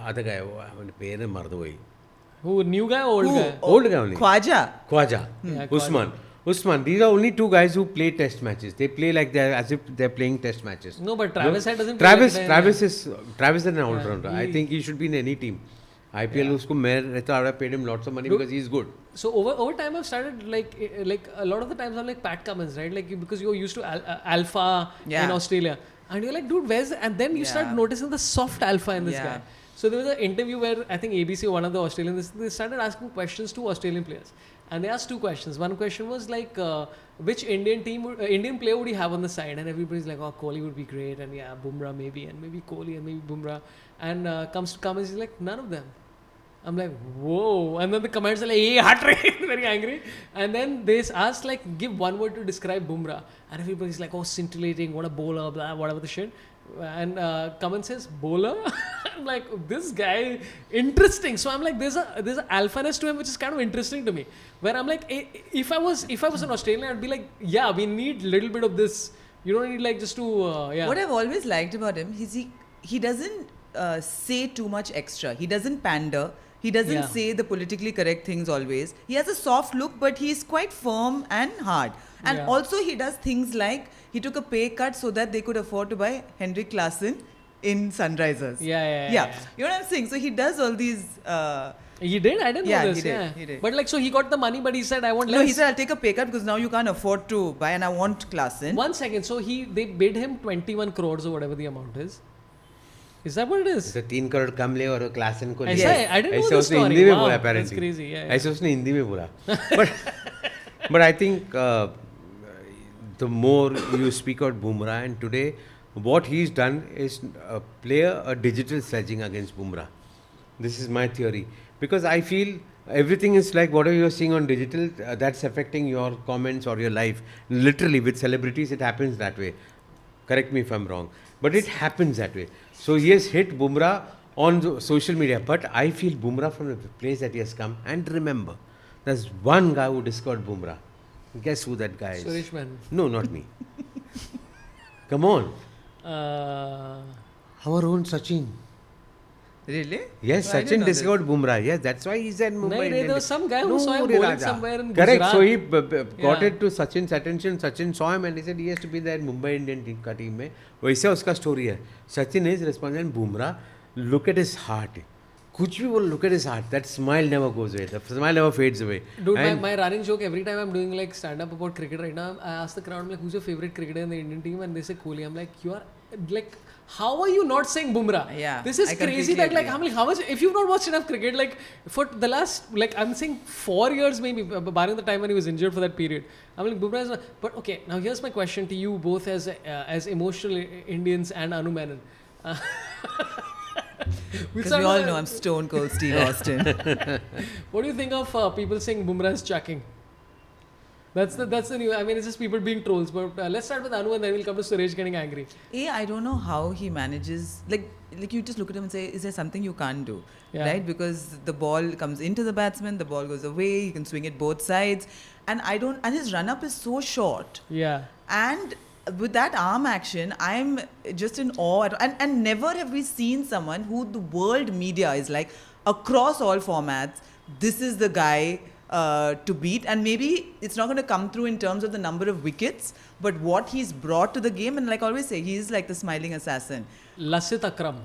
other guy, Who, new guy or old guy? Old guy only. Khwaja. Yeah, Usman. These are only two guys who play test matches. They play like as if they're playing test matches. No, but Travis doesn't Travis play like Travis is an all-rounder. I think he should be in any team. IPL I would have paid him lots of money because he's good. So over time I've started like a lot of the times I'm like Pat Cummins, right? Like because you're used to alpha in Australia. And you're like, dude, where's... And then you start noticing the soft alpha in this guy. So there was an interview where I think ABC, one of the Australians, they started asking questions to Australian players. And they asked two questions. One question was like, which Indian player would you have on the side? And everybody's like, oh, Kohli would be great. And Bumrah maybe. And maybe Kohli and maybe Bumrah. And comes to Cummins, he's like, none of them. I'm like, whoa. And then the comments are like, hey, heart rate, very angry. And then they asked, like, give one word to describe Bumrah. And everybody's like, oh, scintillating, what a bowler, blah, whatever the shit. And Cummins says, bowler? I'm like, this guy, interesting. So I'm like, there's a alphaness to him, which is kind of interesting to me. Where I'm like, if I was an Australian, I'd be like, yeah, we need a little bit of this. You don't need like just to, What I've always liked about him is he doesn't say too much extra. He doesn't pander. He doesn't say the politically correct things always. He has a soft look, but he's quite firm and hard. And also he does things like, he took a pay cut so that they could afford to buy Henrik Larsson in Sunrisers. Yeah. You know what I'm saying? So he does all these... he did? I didn't know this. He did. But like, so he got the money, but he said, I want less. No, he said, I'll take a pay cut because now you can't afford to buy and I want Larsson. 1 second. So they bid him 21 crores or whatever the amount is. Is that what it is? So 3 crore kam le aur Larsson ko le. I didn't know this story. Hindi mein wow, bola, apparently. That's crazy. ऐसे उसने हिंदी में बोला. But I think the more you speak about Bumrah, and today what he's done is play a digital sledging against Bumrah. This is my theory. Because I feel everything is like whatever you're seeing on digital, that's affecting your comments or your life. Literally, with celebrities, it happens that way. Correct me if I'm wrong. But it happens that way. So he has hit Bumrah on social media. But I feel Bumrah from the place that he has come. And remember, there's one guy who discovered Bumrah. Guess who that guy is? Suresh man. No, not me. Come on. Our own Sachin. Really? Yes, Well, Sachin discovered Bumrah. Yes, that's why he's at Mumbai. There was some guy who saw him bowling somewhere in Correct. Gujarat. So he got it to Sachin's attention. Sachin saw him and he said he has to be there in Mumbai Indian team का team में. वैसे उसका story है. Sachin is responsible. Bumrah, look at his heart. कुछ भी बोल, look at his heart. That smile never goes away. The smile never fades away. Dude, my running joke every time I'm doing like stand up about cricket right now, I ask the crowd, I'm like, who's your favorite cricketer in the Indian team? And they say Kohli. I'm like, you are like, how are you not saying Bumrah? Yeah, this is I crazy that like, I'm like, how much, if you've not watched enough cricket, like for the last, like I'm saying 4 years maybe, barring the time when he was injured for that period. I'm like, Bumrah is not, but okay, now here's my question to you both as emotional Indians and Anu Menon. Because we all know I'm stone cold Steve Austin. What do you think of people saying Bumrah is chucking? That's the new. I mean, it's just people being trolls. But let's start with Anu, and then we'll come to Suresh getting angry. I don't know how he manages. Like you just look at him and say, is there something you can't do? Yeah. Right? Because the ball comes into the batsman, the ball goes away. You can swing it both sides, and his run up is so short. Yeah. And with that arm action, I'm just in awe. And never have we seen someone who the world media is like, across all formats, this is the guy to beat. And maybe it's not going to come through in terms of the number of wickets, but what he's brought to the game. And like I always say, he's like the smiling assassin. Lasit Akram.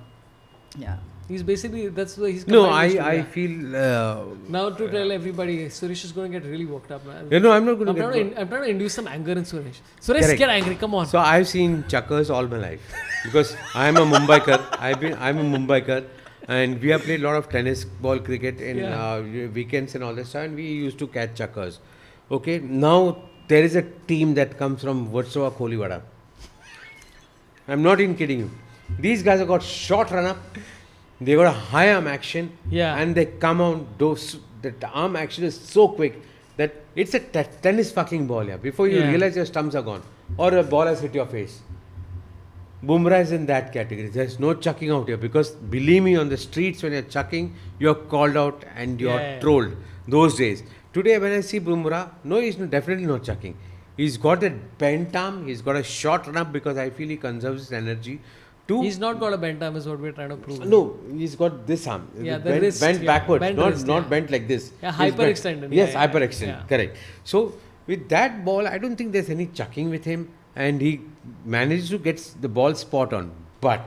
Yeah. He's basically, that's why he's No, I feel... now to tell everybody, Suresh is going to get really worked up, man. no, I'm not going I'm trying to induce some anger in Suresh. Suresh, get angry, come on. So I've seen chuckers all my life because I'm a Mumbaikar. I'm a Mumbaikar, and we have played a lot of tennis ball cricket in weekends and all this stuff, and we used to catch chuckers. Okay, now there is a team that comes from Warsaw, Koliwada. I'm not even kidding you. These guys have got short run up. They got a high arm action, and they come out. The arm action is so quick that it's a tennis fucking ball. Yeah, before you realize your stumps are gone, or a ball has hit your face. Bumrah is in that category. There's no chucking out here because believe me, on the streets when you're chucking, you're called out and you're trolled. Those days. Today, when I see Bumrah, no, he's definitely not chucking. He's got a bent arm. He's got a short run up because I feel he conserves his energy. He's not got a bent arm is what we're trying to prove. No, he's got this arm. Yeah, bent backwards, not bent like this. Yeah, hyperextended. Yes, hyperextended. Correct. So with that ball, I don't think there's any chucking with him, and he managed to get the ball spot on. But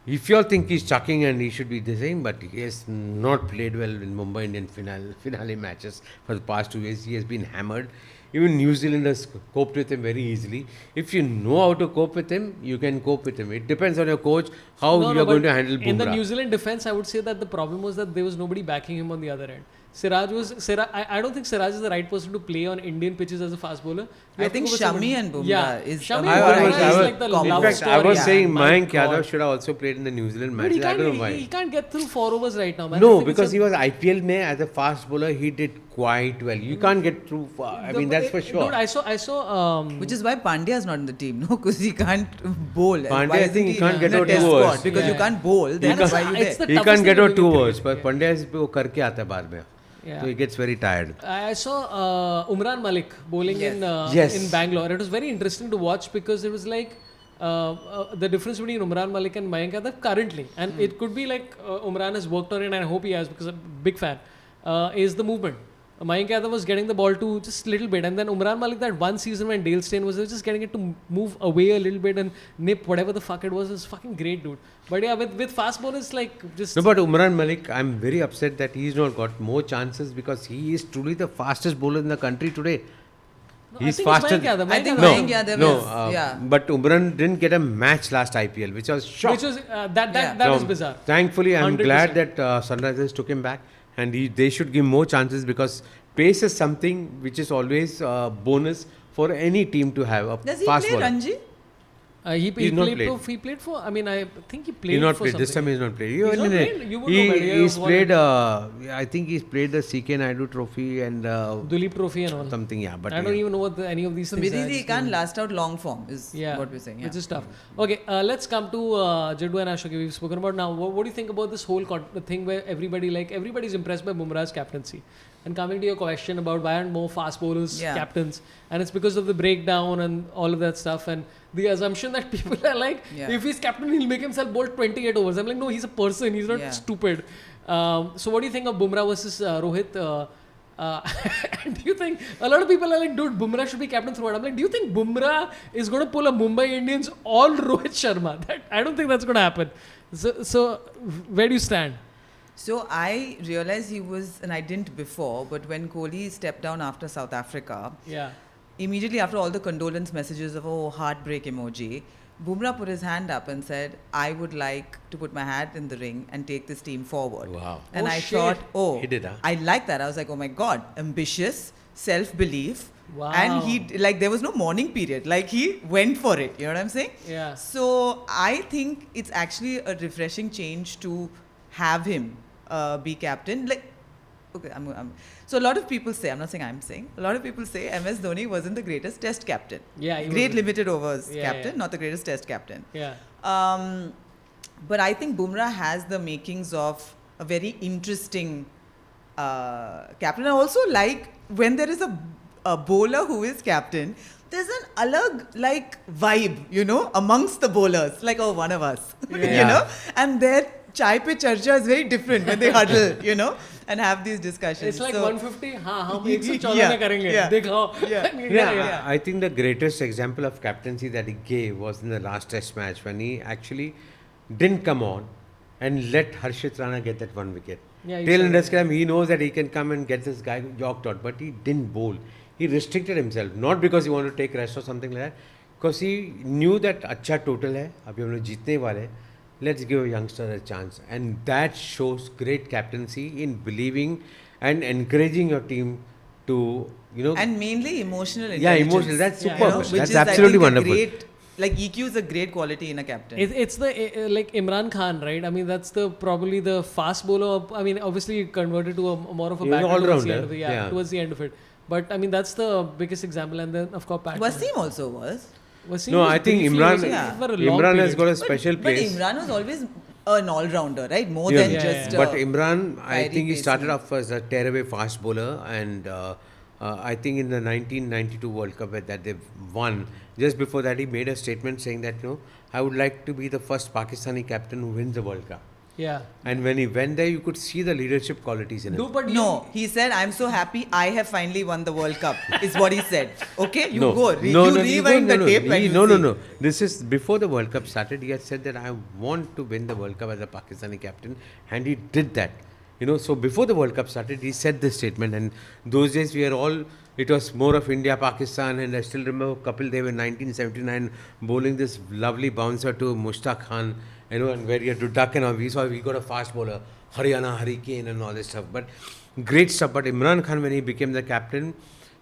if you all think he's chucking and he should be the same, but he has not played well in Mumbai Indian finale matches for the past 2 years. He has been hammered. Even New Zealanders coped with him very easily. If you know how to cope with him, you can cope with him. It depends on your coach how you are going to handle Bumrah. In the New Zealand defense, I would say that the problem was that there was nobody backing him on the other end. I don't think Siraj is the right person to play on Indian pitches as a fast bowler. I think Shami and Bumrah is Shami is like the love in fact, story. I was saying Mayank Yadav should have also played in the New Zealand match. I don't know why. He can't get through 4 overs right now, man. No, because he was IPL mein as a fast bowler. He did quite well. You can't get through. I mean, that's for sure. Dude, I saw. Which is why Pandya is not in the team, no? Because he can't bowl. Pandya, I think he can't get out 2 overs. Because you can't bowl. Then why you there? He can't get out 2 overs. But Pandya is वो करके आता है बाद में. So he gets very tired. I saw Umran Malik bowling in Bangalore. It was very interesting to watch because it was like the difference between Umran Malik and Mayank Yadav currently, and it could be like Umran has worked on it, and I hope he has because I'm a big fan, is the movement. Mayank Yadav was getting the ball to just a little bit, and then Umran Malik, that one season when Dale Steyn was just getting it to move away a little bit and nip whatever the fuck it was fucking great, dude. But yeah, with fast bowlers, like just... No, but Umran Malik, I'm very upset that he's not got more chances because he is truly the fastest bowler in the country today. He's faster. I think Mayank Yadav is, but Umran didn't get a match last IPL, which was shocked. Which was, that was bizarre. Thankfully, I'm 100%. glad that Sunrisers took him back. And they should give more chances because pace is something which is always a bonus for any team to have. A Does he fast play bowler. Ranji? He played for. I mean, I think he played. He not for played. Something. This time he's not played. He's not played. You would know better. He's played. I think he's played the CK Naidu Trophy and Duleep Trophy and all. Something, yeah. But I don't even know what any of these things are. So he can't last out long form is what we're saying. Which is tough. Okay, let's come to Jaddu and Ashok. We've spoken about now. What do you think about this whole thing where everybody's impressed by Bumrah's captaincy? And coming to your question about why aren't more fast bowlers captains, and it's because of the breakdown and all of that stuff, and the assumption that people are like, if he's captain, he'll make himself bowl 28 overs. I'm like, no, he's a person. He's not stupid. So what do you think of Bumrah versus Rohit? And do you think a lot of people are like, dude, Bumrah should be captain throughout? I'm like, do you think Bumrah is going to pull a Mumbai Indians all Rohit Sharma? I don't think that's going to happen. So where do you stand? So I realized he was, and I didn't before, but when Kohli stepped down after South Africa, immediately after all the condolence messages of, heartbreak emoji, Bumrah put his hand up and said, I would like to put my hat in the ring and take this team forward. Wow. And I thought, he did, huh? I like that. I was like, oh my God, ambitious, self-belief. Wow. And he, like, there was no mourning period. Like, he went for it. You know what I'm saying? Yeah. So I think it's actually a refreshing change to have him be captain. Like, okay, so a lot of people say, I'm not saying I'm saying, a lot of people say MS Dhoni wasn't the greatest test captain. Yeah, he great wasn't. limited overs captain, not the greatest test captain. Yeah. But I think Bumrah has the makings of a very interesting captain. I also like when there is a bowler who is captain, there's an alag like vibe, amongst the bowlers, like one of us, and their chai pe charcha is very different when they huddle, and have these discussions. It's like 150, hum 114 mein karenge. Dikhao. Yeah. I think the greatest example of captaincy that he gave was in the last test match when he actually didn't come on and let Harshit Rana get that one wicket. Till in this time, he knows that he can come and get this guy yorked out, but he didn't bowl. He restricted himself, not because he wanted to take rest or something like that, because he knew that अच्छा total है, अभी हम लोग जीतने वाले हैं, let's give a youngster a chance. And that shows great captaincy in believing and encouraging your team to, And mainly emotional intelligence. Yeah, emotional. That's superb. Which That's is, absolutely I think, wonderful. EQ is a great quality in a captain. It's the like Imran Khan, right? I mean, that's probably the fast bowler. I mean, obviously he converted to more of a batter towards the end of it. Towards the end of it. But I mean, that's the biggest example. And then of course, Pat Wasim also was. Wasim No, was I think briefly Imran. also for a long Imran has period. got a special But place. Imran was always an all-rounder, right? More than just. But Imran, I fiery think he started batsman. off as a tearaway fast bowler, and I think in the 1992 World Cup that they've won, just before that he made a statement saying that I would like to be the first Pakistani captain who wins the World Cup. Yeah. And when he went there, you could see the leadership qualities in him. No, he said, I'm so happy I have finally won the World Cup, is what he said. Okay, you No. go. No, rewind the tape and you see. No. This is before the World Cup started. He had said that I want to win the World Cup as a Pakistani captain, and he did that. So before the World Cup started, he said this statement, and those days we were all. It was more of India, Pakistan, and I still remember Kapil Dev in 1979 bowling this lovely bouncer to Mushtaq Khan, and where he had to duck and all. We got a fast bowler, Haryana, Hurricane, and all this stuff. But great stuff. But Imran Khan, when he became the captain,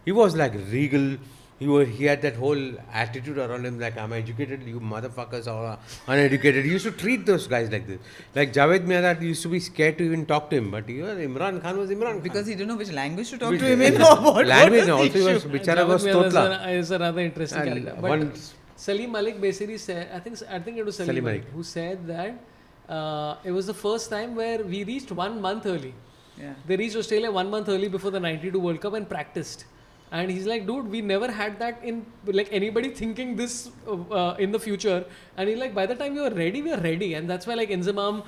he was like regal. He had that whole attitude around him, like, I'm educated, you motherfuckers are uneducated. He used to treat those guys like this. Like Javed Mirdad used to be scared to even talk to him, but Imran Khan was Imran Khan. Because he didn't know which language to talk to him in or what. Language, also he was Bichara was Totla. Is a rather interesting character. But Salim Malik basically said, I think it was Salim Malik who said that it was the first time where we reached 1 month early. Yeah. They reached Australia 1 month early before the 92 World Cup and practiced. And he's like, dude, we never had that in like anybody thinking this in the future. And he's like, by the time we are ready. And that's why like Inzamam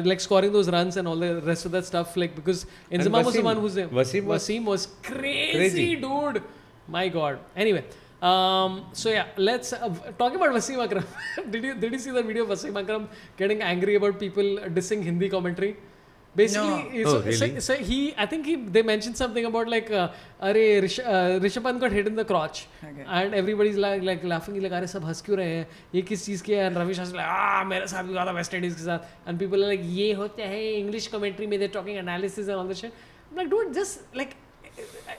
like scoring those runs and all the rest of that stuff. Like because Inzamam was the one who's there. Wasim was crazy, dude. My God. Anyway. So yeah, let's talking about Wasim Akram. did you see the video of Wasim Akram getting angry about people dissing Hindi commentary? Basically, no. I think they mentioned something about like, Rishabh Pant got hit in the crotch, and everybody's like laughing, like, "अरे सब हंस क्यों रहे हैं? ये किस चीज़ के हैं?" And Ravi Shastri like, मेरे साथ भी हुआ था West Indies के साथ, and people are like, ये होते हैं English commentary में, they're talking analysis and all that shit. I'm like, dude, just like.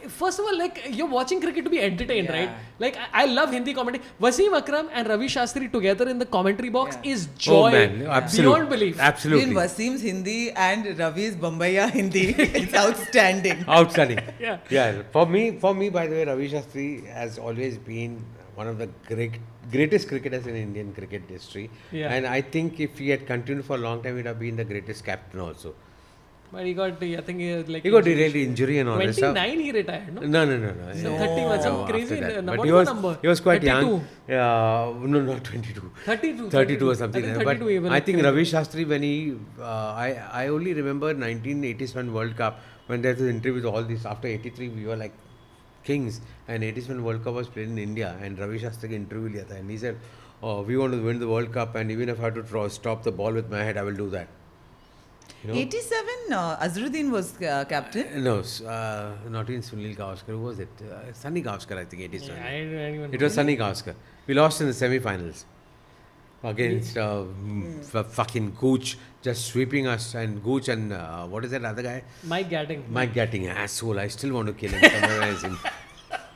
First of all, like you're watching cricket to be entertained, right? Like I love Hindi commentary. Wasim Akram and Ravi Shastri together in the commentary box is joy beyond belief. Absolutely. In Wasim's Hindi and Ravi's Bombaya Hindi, it's outstanding. Outstanding. Yeah. For me, by the way, Ravi Shastri has always been one of the greatest cricketers in Indian cricket history. Yeah. And I think if he had continued for a long time, he would have been the greatest captain also. But he got, I think, he got derailed injury and all that stuff. 29 he retired, no? No. 30 was some crazy number. But he was quite 32. young. No, not 22. 32 or something. I think 32 but I think Ravi Shastri, when he, I only remember 1987 World Cup when there was an interview with all this. After 83, we were like kings, and 87 World Cup was played in India, and Ravi Shastri interview liya tha, and he said, "Oh, we want to win the World Cup, and even if I have to stop the ball with my head, I will do that." 87, Azharuddin was captain. No, not in Sunil Gavaskar. Who was it? Sunny Gavaskar, I think, 87. Yeah, I don't even It was Sunny Gavaskar. We lost in the semi-finals against fucking Gooch, just sweeping us, and Gooch and what is that other guy? Mike Gatting, asshole. I still want to kill him. Summarize him.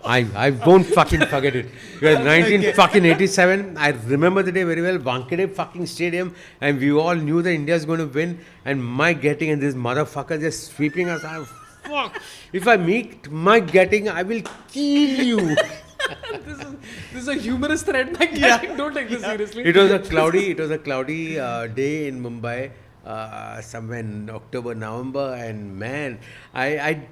I won't fucking forget it. It was 1987. I remember the day very well. Wankhede fucking stadium, and we all knew that India is going to win. And Mike Gatting and this motherfucker just sweeping us out. Fuck! If I meet Mike Gatting, I will kill you. This is a humorous threat, Mike Gatting. Don't take this seriously. It was a cloudy day in Mumbai, somewhere in October, November, and man, I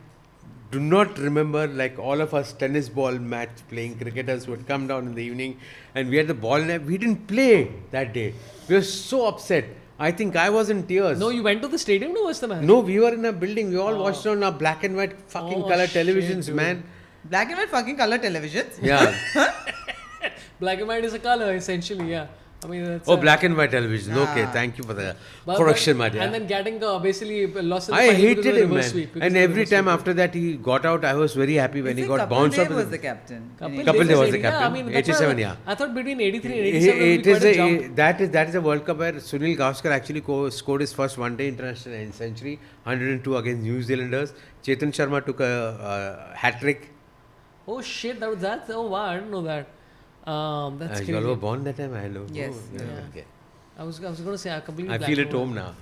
do not remember, like all of us tennis ball match playing cricketers would come down in the evening and we had the ball and we didn't play that day. We were so upset. I think I was in tears. No, you went to the stadium to watch the match? No, we were in a building. We all watched on our black and white fucking color televisions, shit, man. Black and white fucking color televisions? Yeah. Black and white is a color, essentially, yeah. I mean, that's Black and white television. Okay, thank you for the correction, my dear. And then getting basically lost in the I final hated because of the him, reverse man. sweep, because And of the every reverse time sweep. after that he got out, I was very happy when he got Kapil bounced Dev up. was the captain. Kapil Dev was the yeah, captain. I mean, that's 87, why yeah. I thought between 83 and 87 It would is be quite a jump. that is a World Cup where Sunil Gavaskar actually scored his first one-day international century, 102 against New Zealanders. Chetan Sharma took a hat-trick. Oh shit, that. Oh wow, I didn't know that. That's You all were crazy. born that time? I know. Yes. Oh, yeah. Okay. I was going to say I completely I blacked feel at out. home now.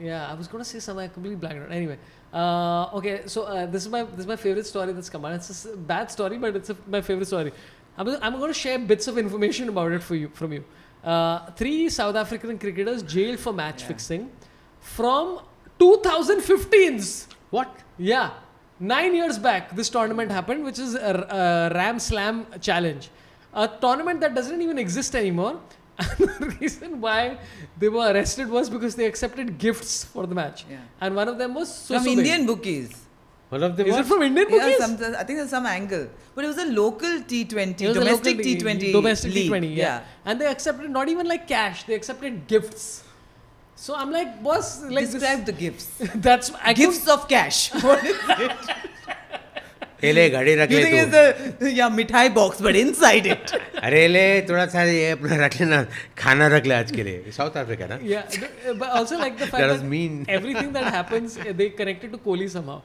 Yeah, I was going to say something I completely blacked out. Anyway, okay, so this is my favorite story that's come out. It's a bad story, but it's my favorite story. I'm going to share bits of information about it from you. 3 South African cricketers jailed for match fixing from 2015's. What? Yeah, 9 years back, this tournament happened, which is a Ram Slam Challenge, a tournament that doesn't even exist anymore. And the reason why they were arrested was because they accepted gifts for the match, and one of them was From Indian bookies. One of them Is it was? from Indian bookies? I think there's some angle. But it was a local T20, It was a domestic local T20 domestic league. T20, yeah. And they accepted not even like cash; they accepted gifts. So I'm like, boss, like Describe the gifts. That's Gifts of cash. What is it? ले घड़ी रख You ले think तू. it's a mithai box, but inside it. अरे ले थोड़ा सा ये अपना रख लेना खाना रख ले आज के लिए. South Africa ना? Yeah, but also like the fact That was that mean. everything that happens, they connect it to Kohli somehow.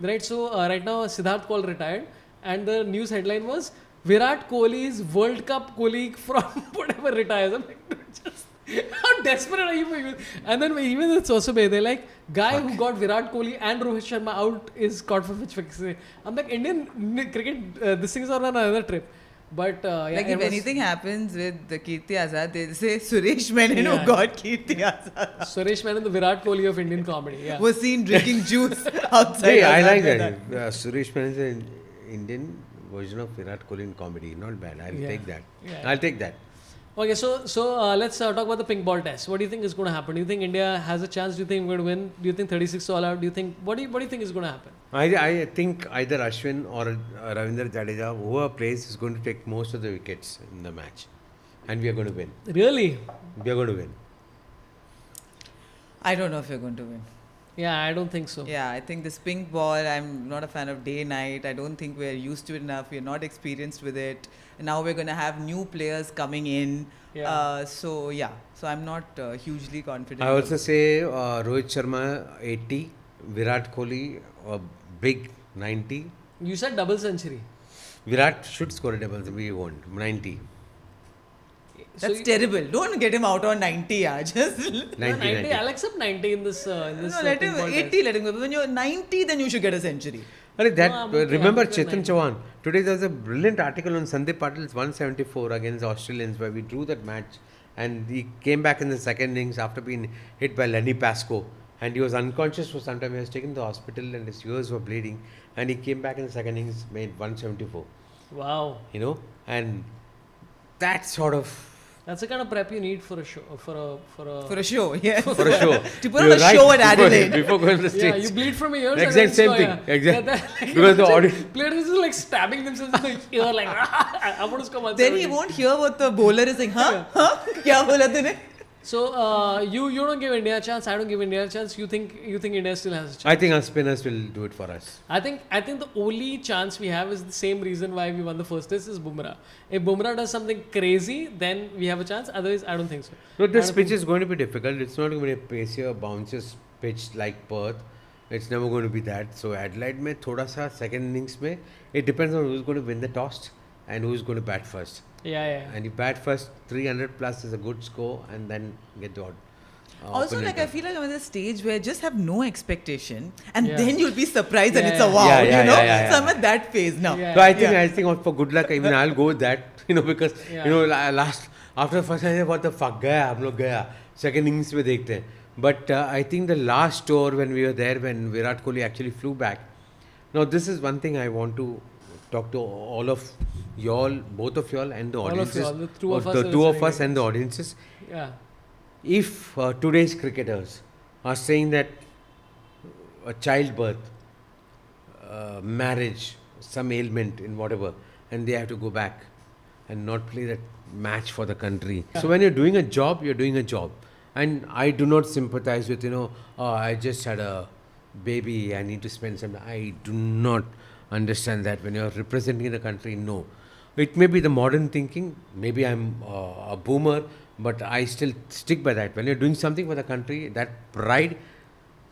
Right, so right now Siddharth Kaul retired, and the news headline was Virat Kohli's World Cup colleague from whatever retires. I'm like, dude, just how desperate are you for you? And then even it's also they're like, guy who got Virat Kohli and Rohit Sharma out is caught for pitch fixing. I'm like, Indian cricket, this thing is on another trip. But Like if anything happens with the Kirti Azad, they say Suresh Menon who Yeah. got Kirti Azad Suresh Menon, the Virat Kohli of Indian comedy. Yeah. was seen drinking juice outside. Hey, I Azad like Maidan. that. Suresh Menon is an Indian version of Virat Kohli in comedy. Not bad. I'll Yeah. take that. Yeah. I'll take that. Okay, so let's talk about the pink ball test. What do you think is going to happen? Do you think India has a chance? Do you think we're going to win? Do you think 36 all out? Do you think what do you think is going to happen? I think either Ashwin or Ravindra Jadeja, whoever plays, is going to take most of the wickets in the match. And we are going to win. Really? We are going to win. I don't know if you're going to win. Yeah, I don't think so. Yeah, I think this pink ball, I'm not a fan of day night. I don't think we're used to it enough. We're not experienced with it. And now we're going to have new players coming in. Yeah. So I'm not hugely confident. I also say Rohit Sharma 80, Virat Kohli a big 90. You said double century. Virat should score a double, we won't. 90. That's terrible. Don't get him out on 90, yeah. Just 90, 90. I'll accept 90 in this. no, let pink him ball 80. test. Let him go. When you're 90, then you should get a century. Remember I'm okay Chetan 90. Chauhan? Today there was a brilliant article on Sandeep Patil's 174 against the Australians where we drew that match and he came back in the second innings after being hit by Lenny Pascoe and he was unconscious for some time. He was taken to the hospital and his ears were bleeding and he came back in the second innings, made 174. Wow. You know, and that sort of That's the kind of prep you need for a show. For For a show, yes. for a show. To put on a show at Adelaide. Before going to the Yeah, stage. you bleed from your ears. Exact and then same score, thing. yeah. Exact. Like, Because the audience. players are just like stabbing themselves in the ear, like I want to score 170. Then he won't hear what the bowler is saying. Huh? Huh? Kya bola tune? So you don't give India a chance. I don't give India a chance. You think India still has a chance? I think our spinners will do it for us. I think the only chance we have is the same reason why we won the first test is Bumrah. If Bumrah does something crazy, then we have a chance. Otherwise, I don't think so. No, this pitch is going to be difficult. It's not going to be a pacier, bounces pitch like Perth. It's never going to be that. So Adelaide में थोड़ा सा second innings में it depends on who's going to win the toss and who's going to bat first. Yeah. And you bat first, 300 plus is a good score, and then get the odd. Also, opponent like I out. feel like I'm at a stage where just have no expectation, and Yeah. then you'll be surprised and Yeah, it's a yeah. wow, Yeah, you know. yeah. So I'm at that phase now. Yeah. So I think for good luck, even I'll go with that, because last after the first I said, what the fuck गया हम लोग गया second innings में देखते हैं. But I think the last tour when we were there, when Virat Kohli actually flew back, Now, this is one thing I want to talk to all of y'all, both of y'all, and the All of audiences. y'all, the two of us the are two of listening, us and the audiences. Yeah. If today's cricketers are saying that a childbirth, marriage, some ailment in whatever, and they have to go back and not play that match for the country. So when you're doing a job, you're doing a job. And I do not sympathize with, I just had a baby, I need to spend some. I do not understand that when you're representing the country, no. It may be the modern thinking, maybe I'm a boomer, but I still stick by that. When you're doing something for the country, that pride,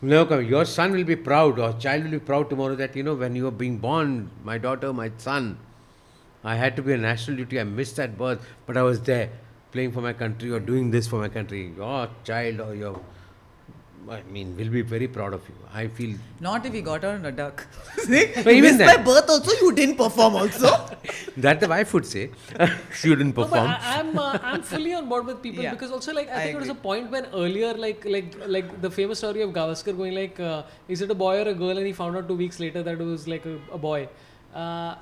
your son will be proud, or child will be proud tomorrow that, when you were being born, my daughter, my son, I had to be a national duty, I missed that birth, but I was there playing for my country or doing this for my country. Your child or will be very proud of you. I feel. Not if he got her on a duck. But even by birth also, you didn't perform also. That the wife would say. She didn't No, perform. but I'm fully on board with people because also I think it was a point when earlier like the famous story of Gavaskar going is it a boy or a girl, and he found out 2 weeks later that it was like a boy. I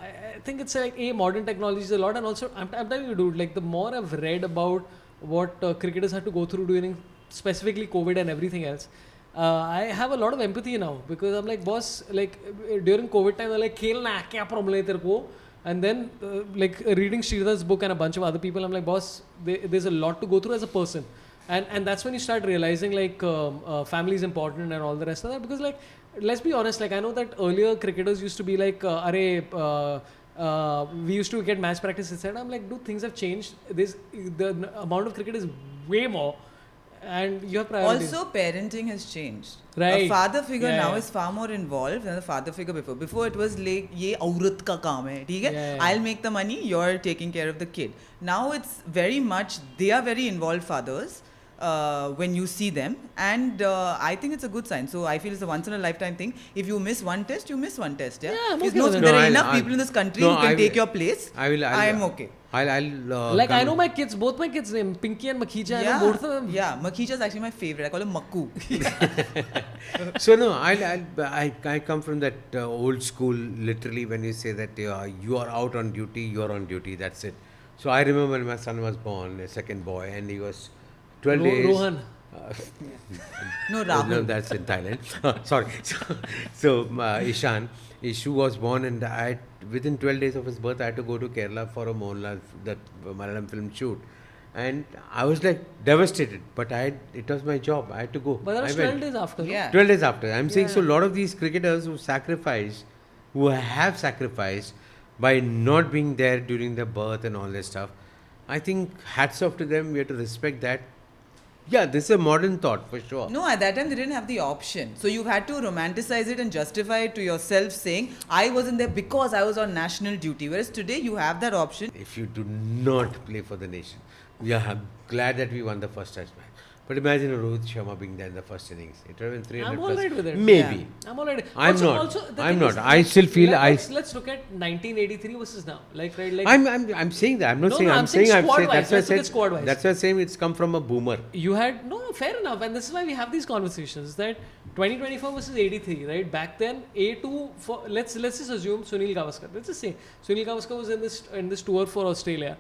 think it's like modern technology is a lot, and also I'm telling you, dude, like the more I've read about what cricketers had to go through during specifically COVID and everything else, I have a lot of empathy now, because I'm like, boss, like during COVID time, they're like, khelna kya problem hai tere ko? And then like reading Sridhar's book and a bunch of other people, I'm like, boss, there's a lot to go through as a person. And that's when you start realizing like family is important and all the rest of that, because like, let's be honest, like I know that earlier cricketers used to be like, we used to get match practice instead. I'm like, dude, things have changed. The amount of cricket is way more, and you have priorities. Also, parenting has changed. Right. A father figure now is far more involved than the father figure before. Before it was like, ye aurat ka kaam hai, theek hai? I'll make the money, you're taking care of the kid. Now it's very much, they are very involved fathers. When you see them, and I think it's a good sign. So I feel it's a once in a lifetime thing. If you miss one test, you miss one test. Yeah, I'm because okay with there it. are enough people in this country who can take your place. I'm okay. I'll like I know my kids, both my kids' name, Pinky and Makhicha. I know both of them. Yeah, Makhicha is actually my favorite. I call him Makku. So no, I come from that old school. Literally, when you say that you are out on duty, you are on duty. That's it. So I remember when my son was born, a second boy, and he was 12 days. Rohan. No, Rahul. No, that's in Thailand. Sorry. So Ishu was born, and within 12 days of his birth, I had to go to Kerala for a Malayalam film shoot. And I was like devastated, but it was my job. I had to go. But that was 12 days after. Yeah. 12 days after. I'm saying, so a lot of these cricketers who have sacrificed by not being there during the birth and all that stuff, I think hats off to them. We have to respect that. Yeah, this is a modern thought for sure. No, at that time they didn't have the option. So you've had to romanticize it and justify it to yourself, saying, I wasn't there because I was on national duty. Whereas today you have that option. If you do not play for the nation, we are glad that we won the first test match. But imagine a Rohit Sharma being there in the first innings. It would have been 300 I'm plus. all right with it. Maybe. Yeah. I'm all right. I'm not. I still feel Let's look at 1983 versus now. Like I'm saying that. I'm not saying. I'm saying squad-wise. That's why I said. Squad-wise. That's why I'm saying it's come from a boomer. You had fair enough, and this is why we have these conversations. That 2024 versus 83, right? Back then, A2 for let's just assume Sunil Gavaskar. Let's just say Sunil Gavaskar was in this tour for Australia.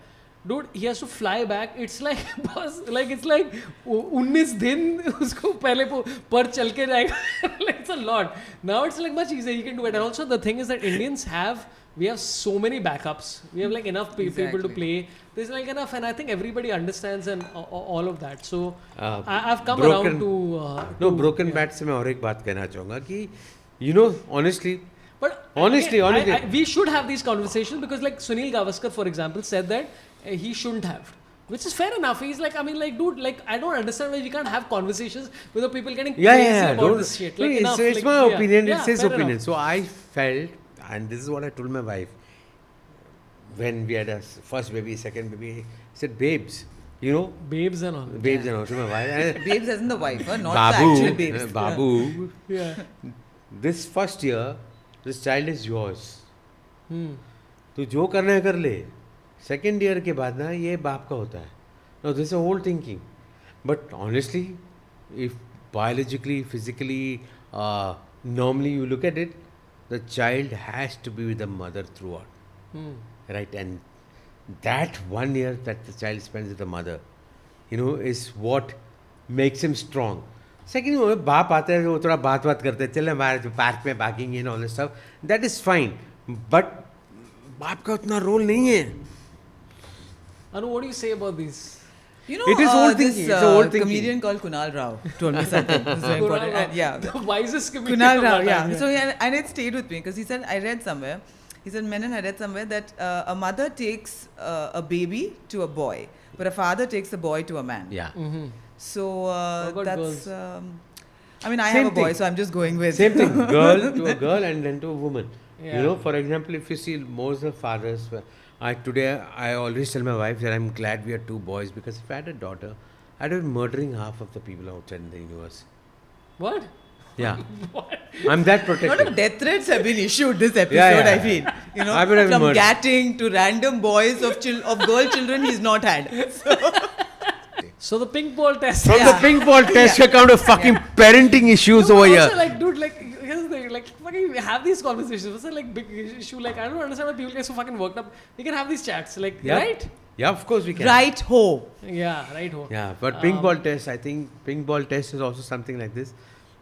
Dude, he has to fly back. It's like, it's like 19 दिन उसको पहले पर चल के जाएगा. Like it's a lot. Now it's like much easier. You can do it. And also the thing is that we have so many backups. We have like enough people to play. There's like enough, and I think everybody understands and all of that. So I've come around to broken bat से मैं और एक बात कहना चाहूँगा कि honestly. But honestly, we should have these conversations, because like Sunil Gavaskar, for example, said that he shouldn't have, which is fair enough. He's like, dude, like I don't understand why we can't have conversations without people getting crazy about this shit. Like, it's my opinion. It's his opinion. Enough. So I felt, and this is what I told my wife when we had our first baby, second baby. I said, babes. Babes and all. Babes and all. So my wife. Babes as in the wife, not Babu, the actual babes. Babu. Yeah. This first year, this child is yours. तो जो करना है कर ले. Second year के बाद ना ये बाप का होता है. Now this is a whole thinking. But honestly, if biologically, physically, normally you look at it, the child has to be with the mother throughout. Right? And that 1 year that the child spends with the mother, is what makes him strong. Second, बाप आता है वो थोड़ा बात करते हैं, चले हमारे जो पार्क में भागेंगे and all this stuff. That is fine. But बाप का उतना रोल नहीं है. Anu, what do you say about these? It is old thinking. It's old thinking. Comedian called Kunal Rao told me something. This is very important. And, The wisest comedian. Kunal Rao, yeah. So and it stayed with me because he said, I read somewhere, Menon, I read somewhere that a mother takes a baby to a boy, but a father takes a boy to a man. Yeah. So that's... I Same have a boy, thing. so I'm just going with... Same thing. Girl to a girl and then to a woman. Yeah. For example, if you see most of the fathers... Today, I always tell my wife that I'm glad we are 2 boys because if I had a daughter, I'd be murdering half of the people outside in the universe. What? Yeah. What? I'm that A lot protective. of death threats have been issued this episode, Yeah. I feel. I would have from murdered. gatting to random boys of girl children he's not had. So the pink ball test. From the pink ball test, you come to fucking parenting issues over Also, here. like, dude, like, here's the thing, like, fucking have these conversations. What's the, like, big issue? Like, I don't understand why people get so fucking worked up. We can have these chats, like, Yeah. right? Yeah, of course we can. Right ho. Yeah, right. Ho. Yeah, but pink ball test, I think pink ball test is also something like this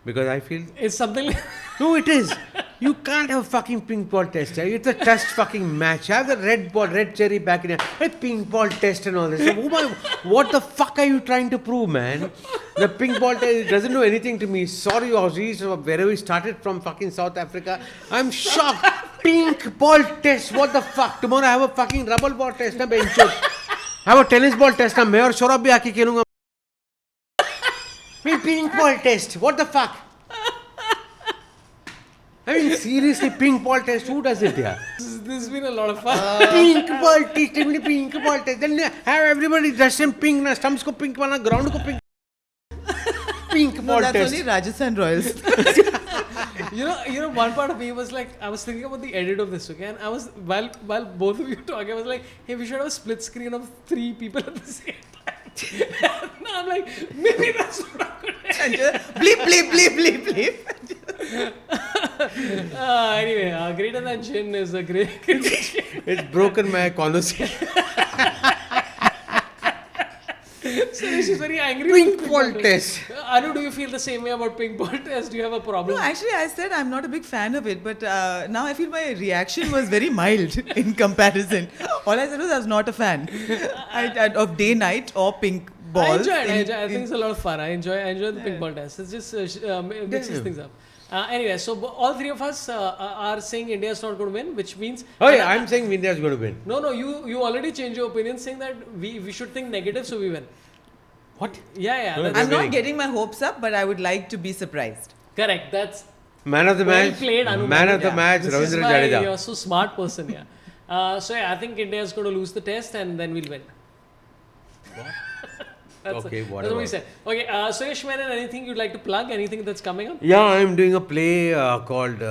because I feel... It's something like... No, it is. You can't have fucking pink ball test. It's a test fucking match. Have the red cherry back in here. Hey, pink ball test and all this. So, what the fuck are you trying to prove, man? The pink ball test doesn't do anything to me. Sorry, Aussies, wherever we started from fucking South Africa. I'm shocked. Pink ball test. What the fuck? Tomorrow I have a fucking rubber ball test. Na bencho. I have a tennis ball test. Na मैं और सौरभ भी आके खेलूंगा. Pink ball test. What the fuck? I mean, seriously, pink ball test. Who does it here? This has been a lot of fun. Pink ball test. Pink ball test. Then have everybody dressed in pink. Na stumps ko pink bana, ground ko pink. Pink ball that's test. only Rajasthan Royals. You know, one part of me was like, I was thinking about the edit of this, okay? And I was, while both of you talking, I was like, hey, we should have a split screen of 3 people at the same time. And I'm like, maybe that's what I'm going to And just bleep, bleep, bleep, bleep, bleep. Anyway, greater than chin is a great... It's broken my conversation. Suresh is very angry. Pink ball test. Anu, do you feel the same way about pink ball test? Do you have a problem? No, actually, I said I'm not a big fan of it, but now I feel my reaction was very mild in comparison. All I said was I was not a fan of day, night, or pink balls. I enjoy it. I think it's a lot of fun. I enjoy the pink ball test. It's just mixes things up. Anyway, so all 3 of us are saying India is not going to win, which means... Oh yeah, I'm saying India is going to win. No, you already changed your opinion saying that we should think negative so we win. What? Yeah. No, I'm not getting my hopes up, but I would like to be surprised. Correct. That's Man of the well match. played, Anu. Man of the match, This is Ravindra why Jadeja. you're so smart person, yeah. So yeah, I think India is going to lose the test and then we'll win. That's Okay, That's whatever. what we said. Okay, Suresh Menon, anything you'd like to plug? Anything that's coming up? Yeah, I'm doing a play called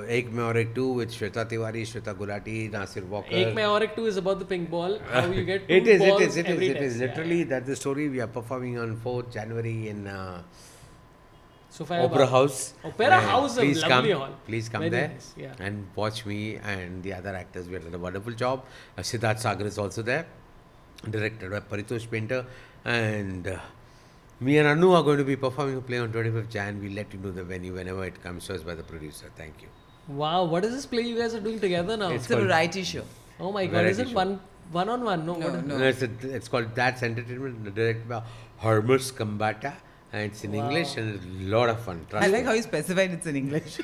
Ek Mein Aur Ek Tu with Shweta Tiwari, Shweta Gulati, Nasir Walker. Ek Mein Aur Ek Tu is about the pink ball. How you get 2 balls every test. Literally, that's the story. We are performing on 4th January in Sophia Opera House. Opera House, a Please lovely come. hall. Please come Very there nice, yeah. and watch me and the other actors. We have done a wonderful job. Siddharth Sagar is also there, directed by Paritosh Painter, and me and Anu are going to be performing a play on 25th Jan. We'll let you know the venue whenever it comes to us by the producer. Thank you. Wow, what is this play you guys are doing together now? It's a variety show. Oh my god, is variety it show. one on one? No, No, what is- no. It's called That's Entertainment, directed by Hermes Kambata, and it's in Wow. English and it's a lot of fun. Trust I like me. how you specified it's in English.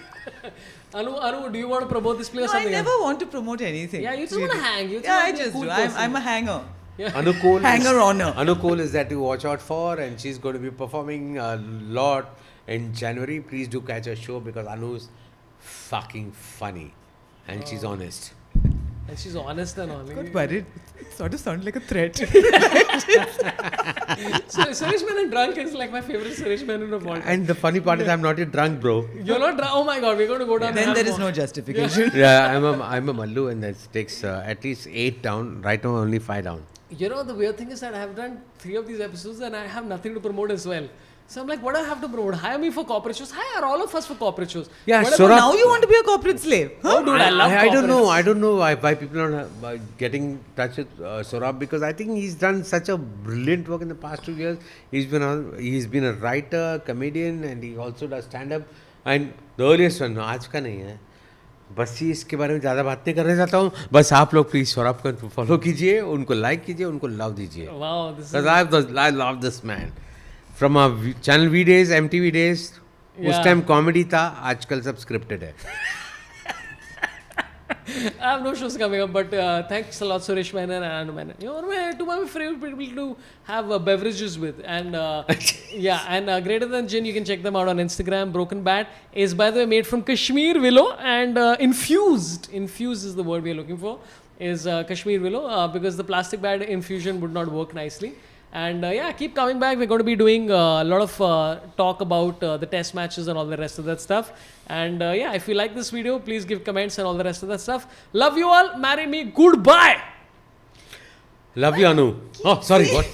Anu, do you want to promote this play or No, I something? never else? want to promote anything. Yeah, you just want to hang. You just Yeah, wanna I be a just cool do. person. I'm a hanger. Anukul Hanger honor. Anukul is that to watch out for, and she's going to be performing a lot in January. Please do catch her show because Anu's fucking funny and she's honest. And she's honest and all. Got worried. It sort of sounded like a threat. So Suresh Menon drunk is like my favorite Suresh Menon of all time. And the funny part is I'm not yet drunk, bro. You're not drunk? Oh my god, we're going to go down. Then and there have is more. no justification. Yeah, I'm a Mallu, and that takes at least 8 down. Right now, only 5 down. You know, the weird thing is that I have done 3 of these episodes and I have nothing to promote as well. So I'm like, what do I have to promote? Hire me for corporate shows. Hire all of us for corporate shows. Yeah, What Saurabh- Now you want to be a corporate slave? Huh? Oh, dude, I love I don't know. corporates. I don't know why people are not getting in touch with Saurabh, because I think he's done such a brilliant work in the past 2 years. He's been a writer, comedian, and he also does stand up. And the earliest one, आज का नहीं है. बस ही इसके बारे में ज़्यादा बात नहीं करना चाहता हूँ. बस आप लोग प्लीज सौरभ को फॉलो कीजिए, उनको लाइक कीजिए, उनको लव दीजिए. Wow, this is. Because I love this man. From our channel V days, MTV days, उस टाइम कॉमेडी था, आजकल सब स्क्रिप्टेड है. I have no shows coming up, but thanks a lot, Suresh Menon and Anu Menon. You're two of my favorite people to have beverages with. And and Greater Than Gin, you can check them out on Instagram. Broken Bat is, by the way, made from Kashmir willow and infused. Infused is the word we are looking for. Is Kashmir willow because the plastic bag infusion would not work nicely. And keep coming back. We're going to be doing a lot of talk about the test matches and all the rest of that stuff. And if you like this video, please give comments and all the rest of that stuff. Love you all. Marry me. Goodbye. Love you, Anu. Oh, sorry, what?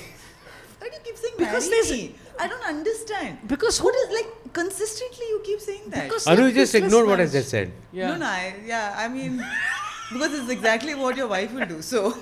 Why do you keep saying Because marry they me? I don't understand. Because what is like consistently you keep saying that? Because Anu, you this just ignored what I marriage. just said. Yeah. No, I mean, because it's exactly what your wife will do. So